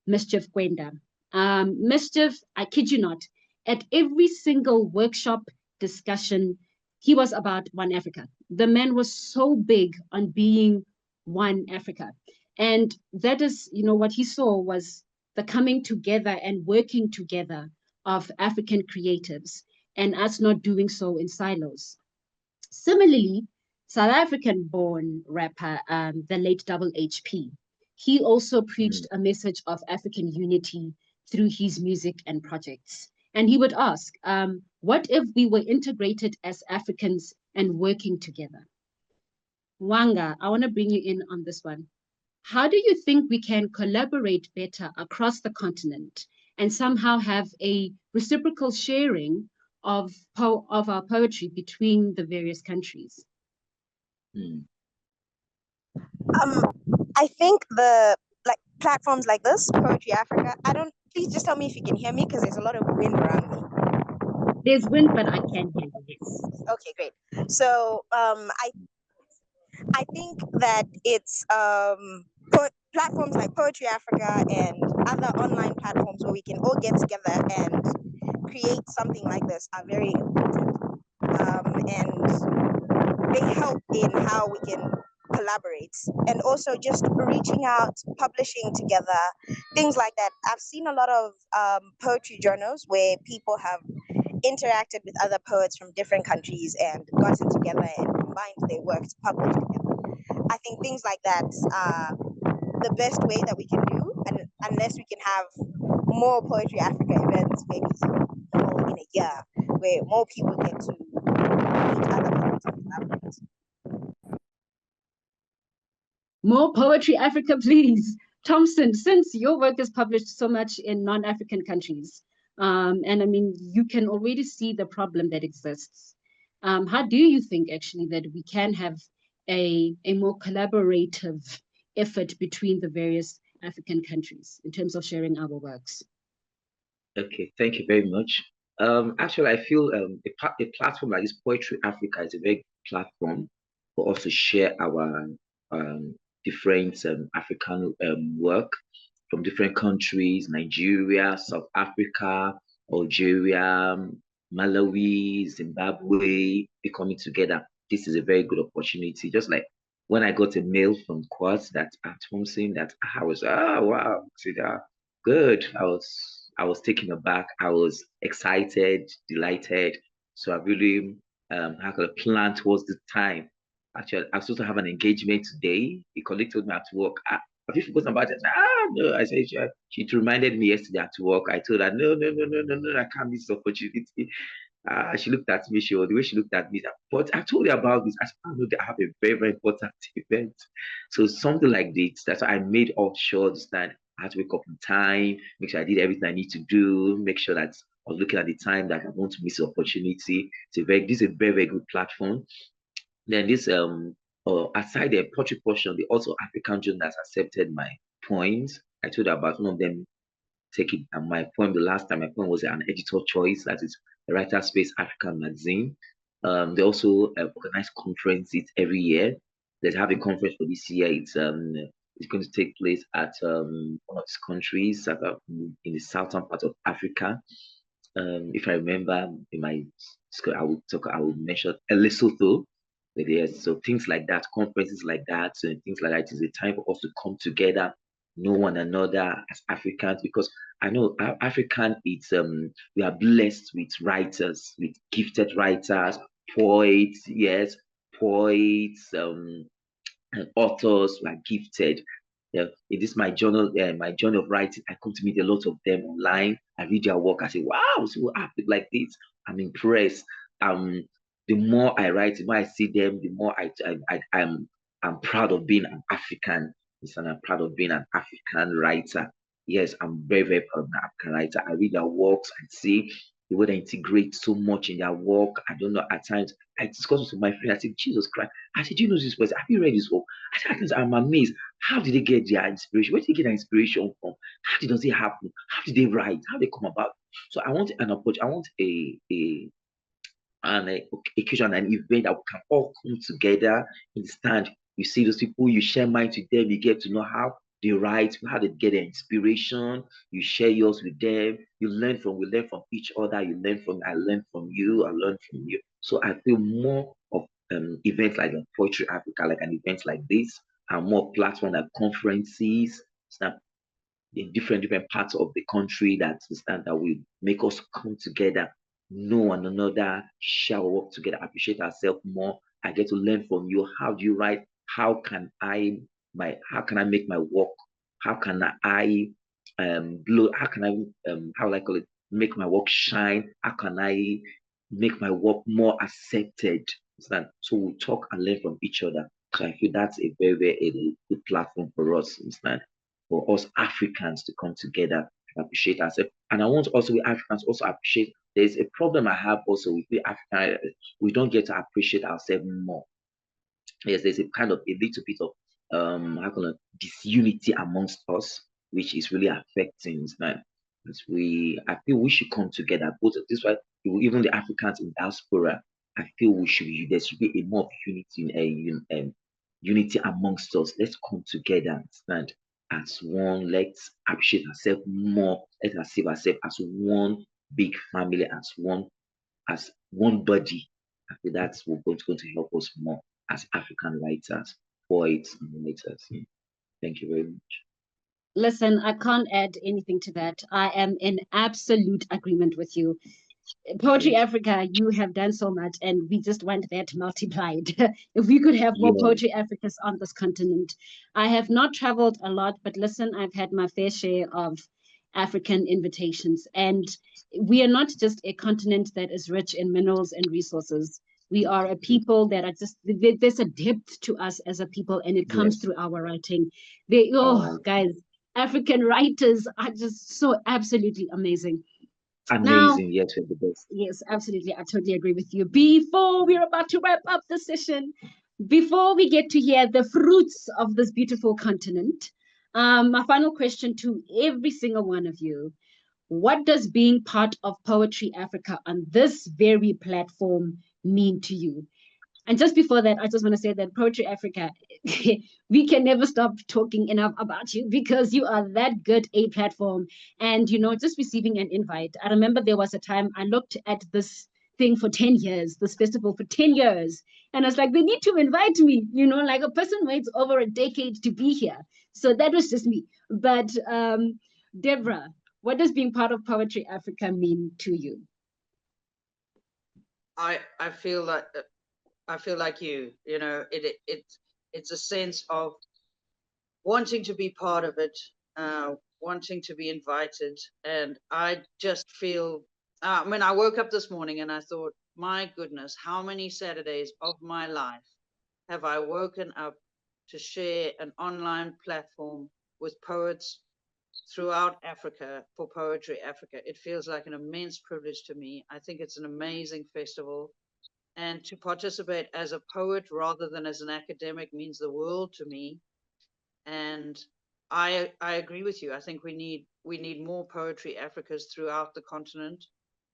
Mischief Kwenda. Mischief, I kid you not, at every single workshop discussion, he was about One Africa. The man was so big on being One Africa. And that is, you know, what he saw was the coming together and working together of African creatives, and us not doing so in silos. Similarly, South African-born rapper, the late Double HP, he also preached a message of African unity through his music and projects. And he would ask, what if we were integrated as Africans and working together? Wanga, I want to bring you in on this one. How do you think we can collaborate better across the continent and somehow have a reciprocal sharing of our poetry between the various countries? I think the platforms like this, Poetry Africa. Please just tell me if you can hear me, because there's a lot of wind around me. There's wind, but I can hear you. Yes. Okay, great. So I think that it's platforms like Poetry Africa and other online platforms where we can all get together and create something like this are very important. And they help in how we can collaborate, and also just reaching out, publishing together, things like that. I've seen a lot of poetry journals where people have interacted with other poets from different countries and gotten together and combined their work to publish together. I think things like that are the best way that we can do, and unless we can have more Poetry Africa events, maybe in a year, where more people get to meet other poets and collaborate. More Poetry Africa, please. Thompson, since your work is published so much in non-African countries, and I mean, you can already see the problem that exists. How do you think actually that we can have a more collaborative effort between the various African countries in terms of sharing our works? Okay, thank you very much. Actually, I feel a platform like this, Poetry Africa, is a very good platform for us to share our different African work from different countries, Nigeria, South Africa, Algeria, Malawi, Zimbabwe, be coming together. This is a very good opportunity. Just like when I got a mail from Quartz that at home saying that I was, wow, see that good. I was taken aback. I was excited, delighted. So I really had a plan towards the time. Actually, I was supposed to have an engagement today. The colleague told me at work, have you forgotten about it? No. I said, she reminded me yesterday at work. I told her, no, I can't miss this opportunity. She looked at me, the way she looked at me, but I told her about this. I said, I know that I have a very, very important event. So something like this, that's why I made sure that I had to wake up in time, make sure I did everything I need to do, make sure that I was looking at the time that I want to miss the opportunity. This is a very, very good platform. Then this aside the poetry portion, the also African journalists accepted my poems. I told her about one of them taking my poem. The last time my poem was an editor choice, that is the Writer Space African magazine. They also organize conferences every year. They have a conference for this year. It's going to take place at one of these countries in the southern part of Africa. If I remember in my school, I would mention Lesotho. Yes, so things like that, conferences like that, and things like that is a time for us to come together, know one another as Africans, because I know African, it's we are blessed with writers, with gifted writers, poets, yes, poets, and authors who are gifted. Yeah, it is my journal, my journey of writing. I come to meet a lot of them online. I read their work. I say, wow, so happy like this. I'm impressed. The more I write, the more I see them, the more I'm proud of being an African. And I'm proud of being an African writer. Yes, I'm very, very proud of an African writer. I read their works and see the way they integrate so much in their work. I don't know, at times I discuss with my friend. I said, Jesus Christ. I said, do you know this person? Have you read his work? I said, I'm amazed. How did they get their inspiration? Where did they get their inspiration from? How does it happen? How did they write? How did they come about? So I want an approach. I want an occasion, an event that we can all come together, understand. You see those people, you share minds with them, you get to know how they write, how they get their inspiration, you share yours with them, we learn from each other, I learn from you, I learn from you. So I feel more of events like Poetry Africa, like an event like this, and more platform like conferences, in different parts of the country that will make us come together, know one another, share work together, appreciate ourselves more. I get to learn from you. How do you write? How can I make my work? How can I blow? How can I how will I call it? Make my work shine? How can I make my work more accepted? So we talk and learn from each other. So I feel that's a very, very good platform for us. Understand? For us Africans to come together and appreciate ourselves. And I want also we Africans also appreciate. There's a problem I have also with the African. We don't get to appreciate ourselves more. Yes, there's a kind of a little bit of how can I disunity amongst us, which is really affecting. Man. I feel we should come together. Both of this, why even the Africans in diaspora, I feel there should be a more unity, unity amongst us. Let's come together, stand as one. Let's appreciate ourselves more. Let us see ourselves as one big family, as one body. I feel that's what's going to help us more as African writers, poets, and writers. Yeah. Thank you very much. Listen, I can't add anything to that. I am in absolute agreement with you. Poetry Africa, you have done so much, and we just want that multiplied. If we could have more Poetry Africas on this continent. I have not traveled a lot, but listen, I've had my fair share of African invitations, and we are not just a continent that is rich in minerals and resources. We are a people that are there's a depth to us as a people, and it comes through our writing. Guys, African writers are just so absolutely amazing. Amazing, yes, we're the best. Yes, absolutely. I totally agree with you. Before we're about to wrap up the session, before we get to hear the fruits of this beautiful continent, my final question to every single one of you: what does being part of Poetry Africa on this very platform mean to you? And just before that, I just want to say that Poetry Africa, we can never stop talking enough about you because you are that good a platform. And, you know, just receiving an invite. I remember there was a time I looked at this thing for 10 years, this festival for 10 years. And I was like, they need to invite me, you know, like a person waits over a decade to be here. So that was just me. But Deborah, what does being part of Poetry Africa mean to you? I feel like you know, it's a sense of wanting to be part of it, wanting to be invited. And I just feel, I mean, I woke up this morning and I thought, my goodness, how many Saturdays of my life have I woken up to share an online platform with poets throughout Africa for Poetry Africa. It feels like an immense privilege to me. I think it's an amazing festival. And to participate as a poet rather than as an academic means the world to me. And I agree with you. I think we need more Poetry Africas throughout the continent.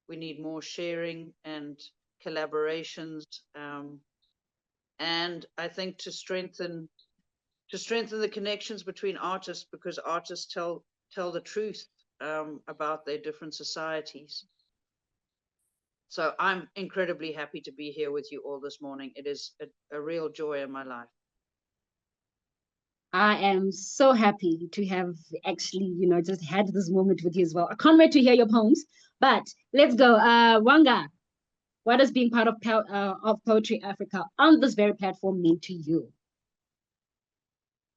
We need more sharing and collaborations. And I think to strengthen the connections between artists, because artists tell the truth about their different societies. So I'm incredibly happy to be here with you all this morning. It is a real joy in my life. I am so happy to have actually, you know, just had this moment with you as well. I can't wait to hear your poems, but let's go. Wanga, what does being part of Poetry Africa on this very platform mean to you?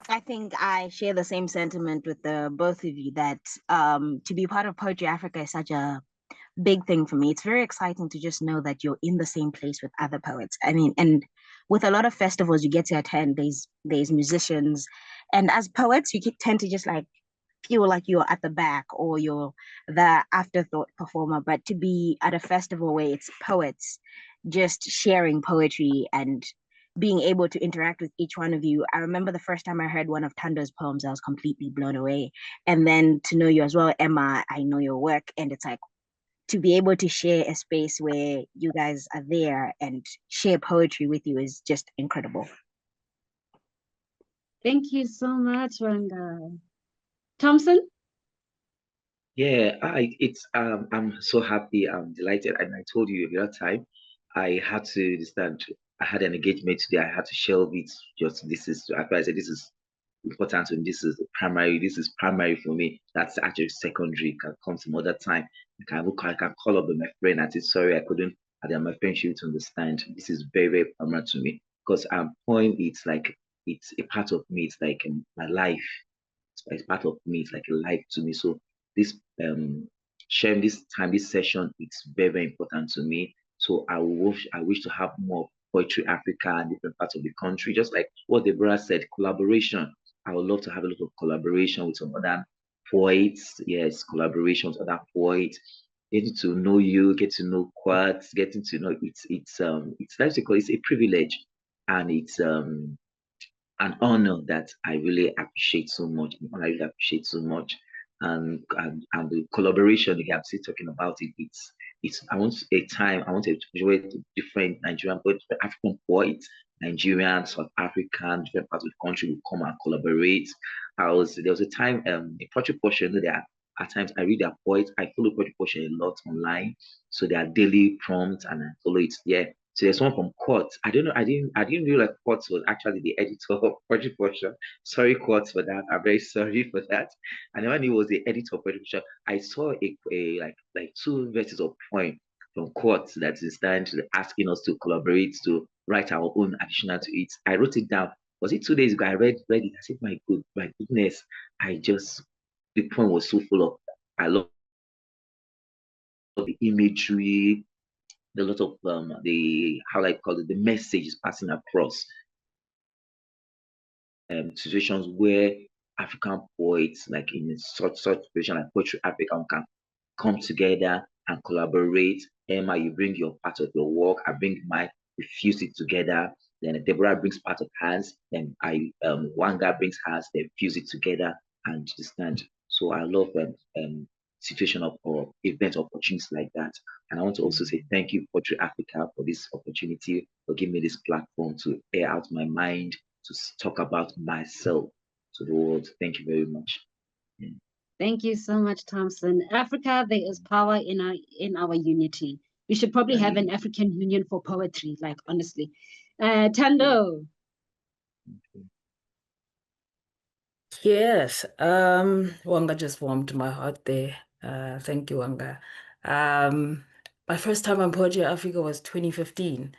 I think I share the same sentiment with the both of you that to be part of Poetry Africa is such a big thing for me. It's very exciting to just know that you're in the same place with other poets. I mean, and with a lot of festivals you get to attend, there's musicians, and as poets, you tend to just like feel like you're at the back or you're the afterthought performer. But to be at a festival where it's poets just sharing poetry and being able to interact with each one of you. I remember the first time I heard one of Thando's poems, I was completely blown away. And then to know you as well, Emma, I know your work, and it's like to be able to share a space where you guys are there and share poetry with you is just incredible. Thank you so much, Wanga. Thompson? Yeah, I'm so happy, I'm delighted. And I told you the other time I had to understand I had an engagement today. I had to shelve it. Just this is I said this is important to me. This is primary for me. That's actually secondary. Can come some other time. I can call up with my friend and say, sorry, I couldn't. And then my friend should to understand. This is very, very primary to me. Because point it's like it's a part of me, it's like my life. It's part of me, it's like a life to me. So this sharing this time, this session, it's very, very important to me. So I wish to have more Poetry Africa in different parts of the country. Just like what Deborah said, collaboration. I would love to have a lot of collaboration with some other poets. Yes, collaboration with other poets. Getting to know you, get to know quotes, getting to know it's a privilege, and it's an honor that I really appreciate so much. I really appreciate so much. And the collaboration again, I'm still talking about it. I want to enjoy different Nigerian poets, African poets, Nigerian, South African, different parts of the country will come and collaborate. There was a time in Poetry Portion there. At times I read their poets. I follow Poetry Portion a lot online. So there are daily prompts and I follow it. Yeah. So there's one from Quartz. I don't know. I didn't realize Quartz was actually the editor of Poetry Portion. Sorry, Quartz, for that. I'm very sorry for that. And when he was the editor of Poetry Portion, I saw like two verses of poem from Quartz that is asking us to collaborate to write our own additional to it. I wrote it down. Was it 2 days ago? I read it. I said, my goodness, the poem was so full of. I love the imagery, a lot of the how I call it, the message is passing across situations where African poets, like in such situation like Poetry Africa, can come together and collaborate. Emma, you bring your part of your work, I bring mine, we fuse it together. Then Deborah brings part of hers, then Wanga brings hers, they fuse it together and understand. So I love situation or event opportunities like that. And I want to also say thank you, Poetry Africa, for this opportunity, for giving me this platform to air out my mind, to talk about myself to the world. Thank you very much. Thank you so much, Thompson. Africa, there is power in our unity. We should probably have an African Union for poetry, like honestly. Thando. Yes, Wanga just warmed my heart there. Thank you, Wanga. My first time on Poetry Africa was 2015.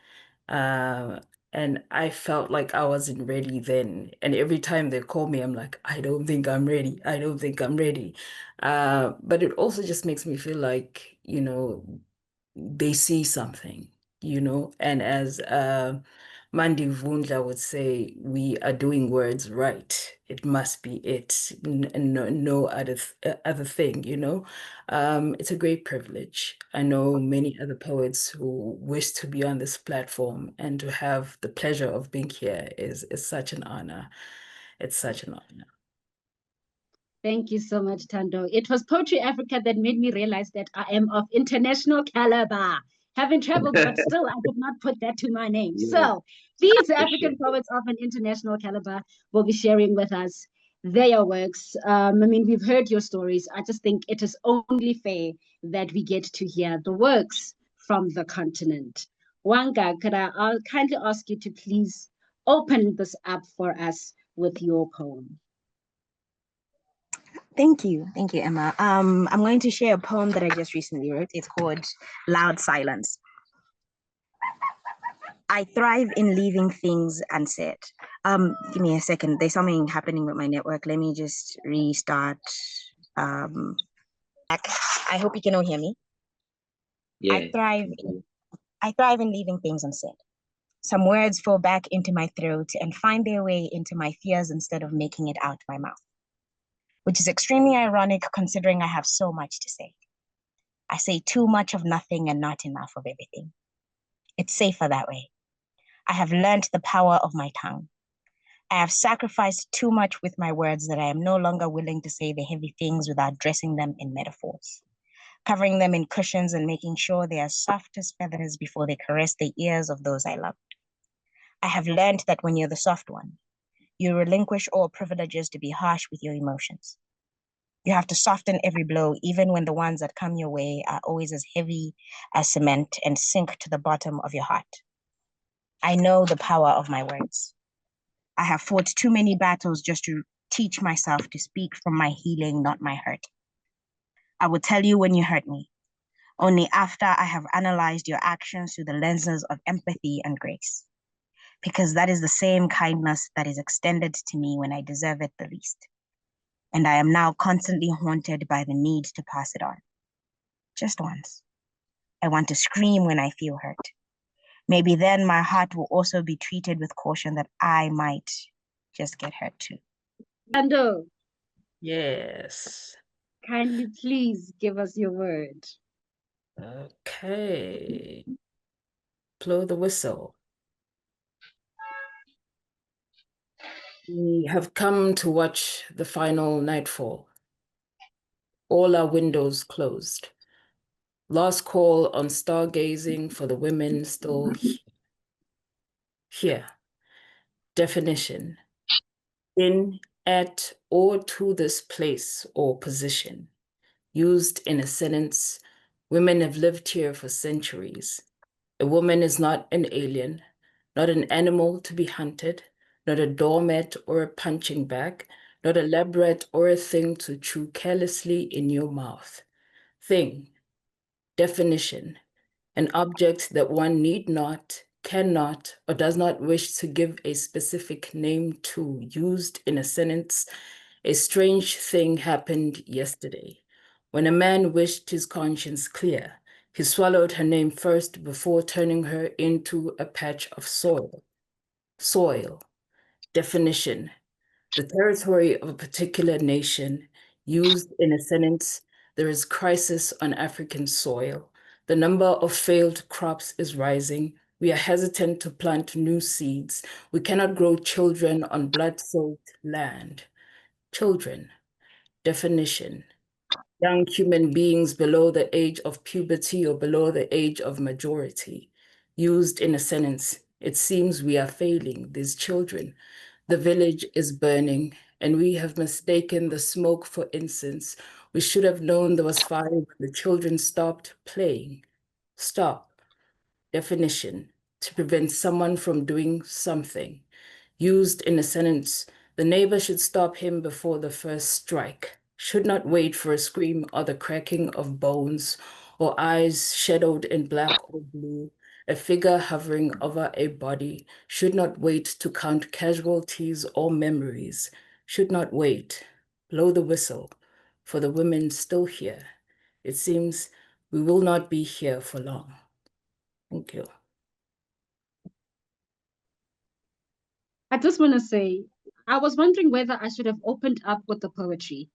And I felt like I wasn't ready then. And every time they call me, I'm like, I don't think I'm ready. I don't think I'm ready. But it also just makes me feel like, they see something, and as Mandi Vundla would say, we are doing words right. It must be it, and no other thing, It's a great privilege. I know many other poets who wish to be on this platform, and to have the pleasure of being here is such an honor. It's such an honor. Thank you so much, Thando. It was Poetry Africa that made me realize that I am of international caliber. Having traveled, but still I did not put that to my name. Yeah, So these African poets of an international caliber will be sharing with us their works. We've heard your stories. I just think it is only fair that we get to hear the works from the continent. Wanga, could I'll kindly ask you to please open this up for us with your poem. Thank you, Emma. I'm going to share a poem that I just recently wrote. It's called Loud Silence. I thrive in leaving things unsaid. Give me a second. There's something happening with my network. Let me just restart. I hope you can all hear me. yeah. I thrive in leaving things unsaid. Some words fall back into my throat and find their way into my fears instead of making it out my mouth, which is extremely ironic considering I have so much to say. I say too much of nothing and not enough of everything. It's safer that way. I have learned the power of my tongue. I have sacrificed too much with my words that I am no longer willing to say the heavy things without dressing them in metaphors, covering them in cushions and making sure they are soft as feathers before they caress the ears of those I love. I have learned that when you're the soft one, you relinquish all privileges to be harsh with your emotions. You have to soften every blow, even when the ones that come your way are always as heavy as cement and sink to the bottom of your heart. I know the power of my words. I have fought too many battles just to teach myself to speak from my healing, not my hurt. I will tell you when you hurt me, only after I have analyzed your actions through the lenses of empathy and grace, because that is the same kindness that is extended to me when I deserve it the least. And I am now constantly haunted by the need to pass it on. Just once. I want to scream when I feel hurt. Maybe then my heart will also be treated with caution that I might just get hurt too. Thando. Yes. Kindly please give us your word. Okay. Blow the whistle. We have come to watch the final nightfall. All our windows closed. Last call on stargazing for the women still here. Definition. In, at, or to this place or position. Used in a sentence, women have lived here for centuries. A woman is not an alien, not an animal to be hunted, not a doormat or a punching bag, not a labret or a thing to chew carelessly in your mouth. Thing, definition, an object that one need not, cannot, or does not wish to give a specific name to, used in a sentence. A strange thing happened yesterday. When a man wished his conscience clear, he swallowed her name first before turning her into a patch of soil. Soil, definition, the territory of a particular nation. Used in a sentence, there is crisis on African soil. The number of failed crops is rising. We are hesitant to plant new seeds. We cannot grow children on blood-soaked land. Children, definition, young human beings below the age of puberty or below the age of majority. Used in a sentence, it seems we are failing these children. The village is burning, and we have mistaken the smoke for incense. We should have known there was fire when the children stopped playing. Stop. Definition: to prevent someone from doing something. Used in a sentence, the neighbor should stop him before the first strike, should not wait for a scream or the cracking of bones, or eyes shadowed in black or blue. A figure hovering over a body should not wait to count casualties or memories, should not wait. Blow the whistle, for the women still here. It seems we will not be here for long. Thank you. I just want to say, I was wondering whether I should have opened up with the poetry.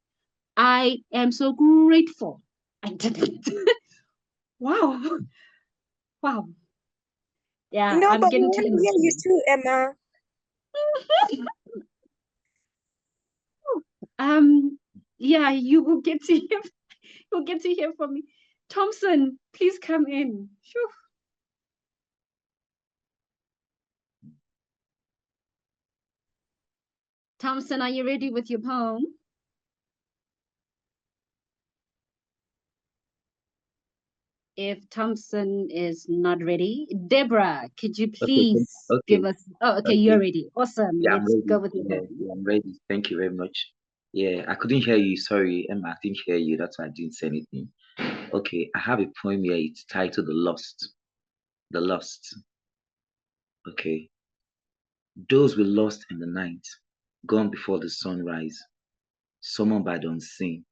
I am so grateful I didn't. Wow. Wow. Yeah, No, I'm but we getting want too to hear you emotional. too, Emma. Yeah, you will get to hear you'll get to hear from me. Thompson, please come in. Phew. Thompson, are you ready with your poem? If Thompson is not ready, Deborah, could you please give Okay, us? Oh, okay, you're okay. ready. Awesome. Yeah, I'm Let's go ready. with your Yeah, poem. yeah, I'm ready. Thank you very much. Yeah, I couldn't hear you. Sorry, Emma, I didn't hear you. That's why I didn't say anything. Okay, I have a poem here. It's titled The Lost. The Lost. Okay. Those we lost in the night, gone before the sunrise, summoned by the unseen,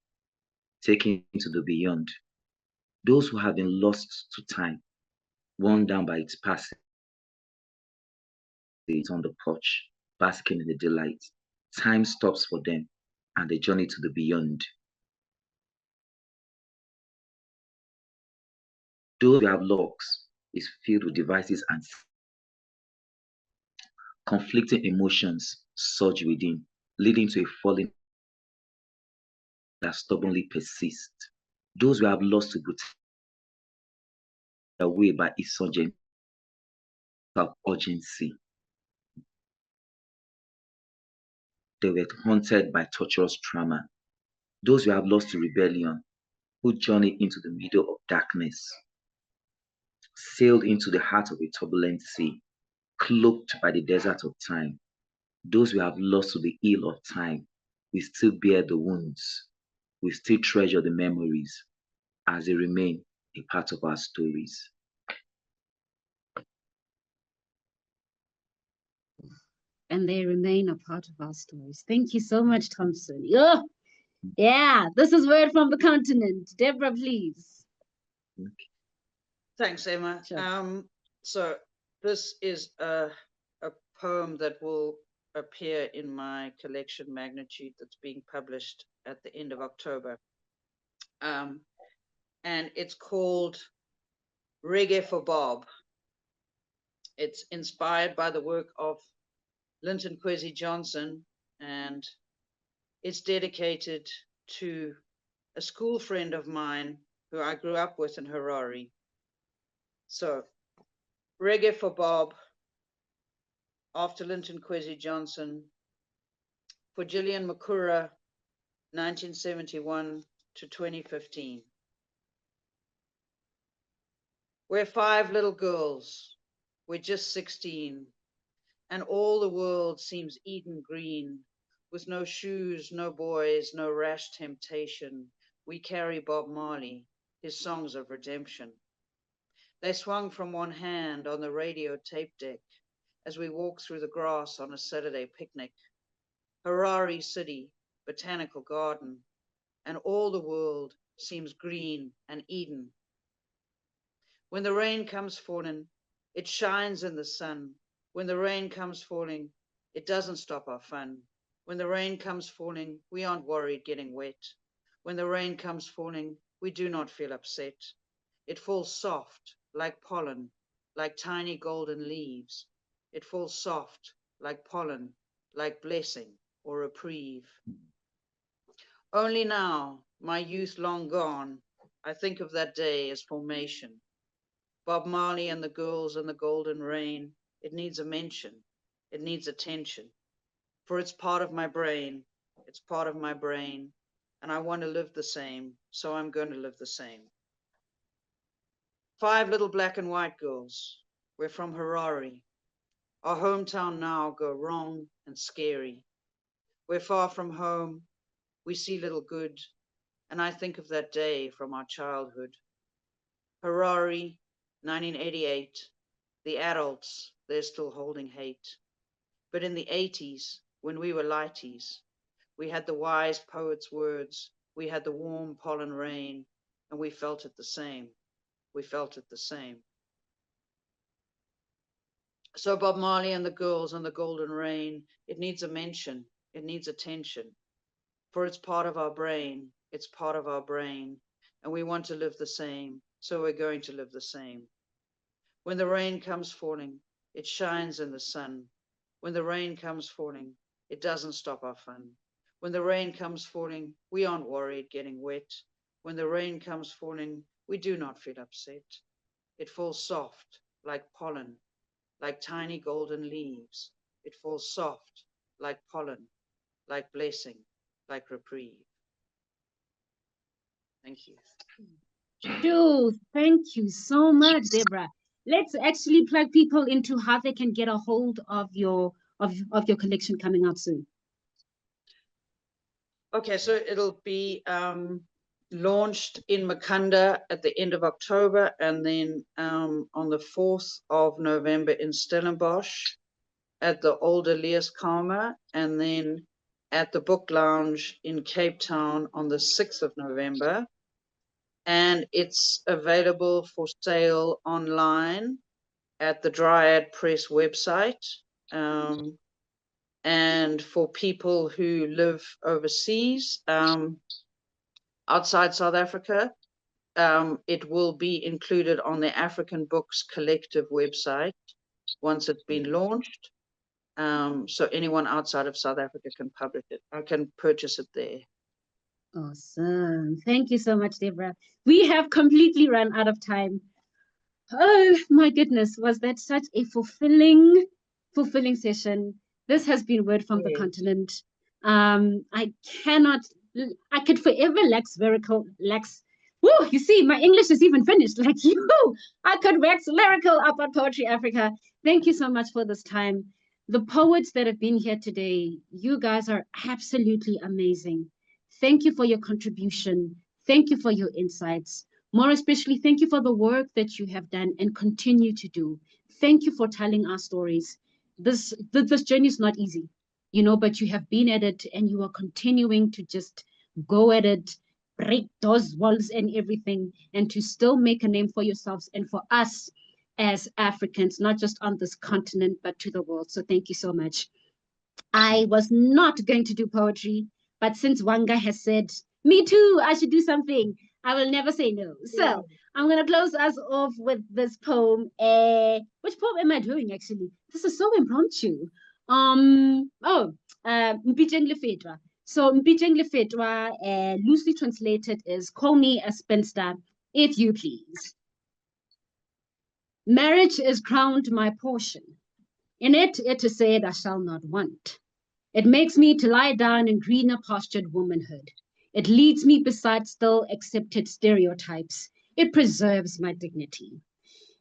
taken to the beyond. Those who have been lost to time, worn down by its passage on the porch, basking in the delight. Time stops for them, and the journey to the beyond. Those who have logs is filled with devices and conflicting emotions surge within, leading to a falling that stubbornly persists. Those who have lost to brutality away by insurgent of urgency. They were haunted by torturous trauma. Those who have lost to rebellion, who journeyed into the middle of darkness, sailed into the heart of a turbulent sea, cloaked by the desert of time. Those who have lost to the ill of time, we still bear the wounds. We still treasure the memories as they remain a part of our stories. And they remain a part of our stories. Thank you so much, Thompson. Yeah, this is Word from the Continent. Deborah, please. Thanks, Emma. Sure. So this is a poem that will appear in my collection Magnitude that's being published at the end of October. And it's called Reggae for Bob. It's inspired by the work of Linton Kwesi Johnson, and it's dedicated to a school friend of mine who I grew up with in Harare. So, Reggae for Bob, after Linton Kwesi Johnson, for Gillian Makura, 1971 to 2015. We're 5 little girls, we're just 16, and all the world seems Eden green, with no shoes, no boys, no rash temptation. We carry Bob Marley, his songs of redemption. They swung from one hand on the radio tape deck as we walked through the grass on a Saturday picnic. Harare City, Botanical Garden, and all the world seems green and Eden. When the rain comes falling, it shines in the sun. When the rain comes falling, it doesn't stop our fun. When the rain comes falling, we aren't worried getting wet. When the rain comes falling, we do not feel upset. It falls soft, like pollen, like tiny golden leaves. It falls soft, like pollen, like blessing or reprieve. Only now, my youth long gone, I think of that day as formation. Bob Marley and the girls in the golden rain, it needs a mention, it needs attention. For it's part of my brain, it's part of my brain, and I want to live the same, so I'm going to live the same. 5 little black and white girls, we're from Harare. Our hometown now go wrong and scary. We're far from home, we see little good, and I think of that day from our childhood. Harare, 1988, the adults, they're still holding hate. But in the 80s, when we were lighties, we had the wise poet's words, we had the warm pollen rain, and we felt it the same. We felt it the same. So Bob Marley and the girls and the golden rain, it needs a mention, it needs attention. For it's part of our brain, it's part of our brain, and we want to live the same, so we're going to live the same. When the rain comes falling, it shines in the sun. When the rain comes falling, it doesn't stop our fun. When the rain comes falling, we aren't worried getting wet. When the rain comes falling, we do not feel upset. It falls soft, like pollen, like tiny golden leaves. It falls soft, like pollen, like blessing, like reprieve. Thank you. Sure, thank you so much, Deborah. Let's actually plug people into how they can get a hold of your collection coming out soon. Okay, so it'll be launched in Makanda at the end of October, and then on the 4th of November in Stellenbosch at the Older Leeskamer, and then at the Book Lounge in Cape Town on the 6th of November. And it's available for sale online at the Dryad Press website. And for people who live overseas, outside South Africa, it will be included on the African Books Collective website once it's been launched. So anyone outside of South Africa can publish it. I can purchase it there. Awesome. Thank you so much, Deborah. We have completely run out of time. Oh my goodness, was that such a fulfilling session? This has been Word from the Continent. I could forever woo, you see, my English is even finished, like you. I could wax lyrical up on Poetry Africa. Thank you so much for this time. The poets that have been here today, you guys are absolutely amazing. Thank you for your contribution. Thank you for your insights. More especially, thank you for the work that you have done and continue to do. Thank you for telling our stories. This journey is not easy, you know, but you have been at it and you are continuing to just go at it, break those walls and everything, and to still make a name for yourselves and for us as Africans, not just on this continent, but to the world. So thank you so much. I was not going to do poetry, but since Wanga has said, me too, I should do something, I will never say no. So I'm going to close us off with this poem. Which poem am I doing, actually? This is so impromptu. Mpitjeng Lefetwa. So Mpitjeng Lefetwa, loosely translated, is call me a spinster, if you please. Marriage is crowned my portion. In it, it is said I shall not want. It makes me to lie down in greener pastured womanhood. It leads me beside still accepted stereotypes. It preserves my dignity.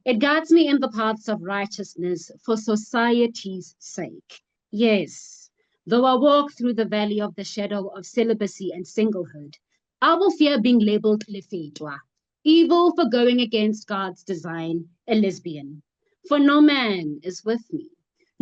It guides me in the paths of righteousness for society's sake. Yes, though I walk through the valley of the shadow of celibacy and singlehood, I will fear being labeled Lefetwa, evil for going against God's design, a lesbian. For no man is with me.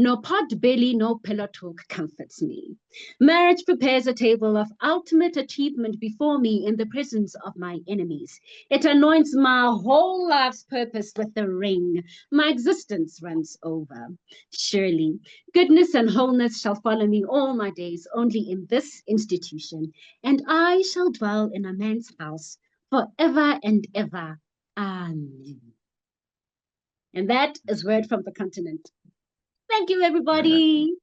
No pot belly, no pillow talk comforts me. Marriage prepares a table of ultimate achievement before me in the presence of my enemies. It anoints my whole life's purpose with the ring. My existence runs over. Surely, goodness and wholeness shall follow me all my days, only in this institution, and I shall dwell in a man's house forever and ever. Amen. And that is Word from the Continent. Thank you, everybody.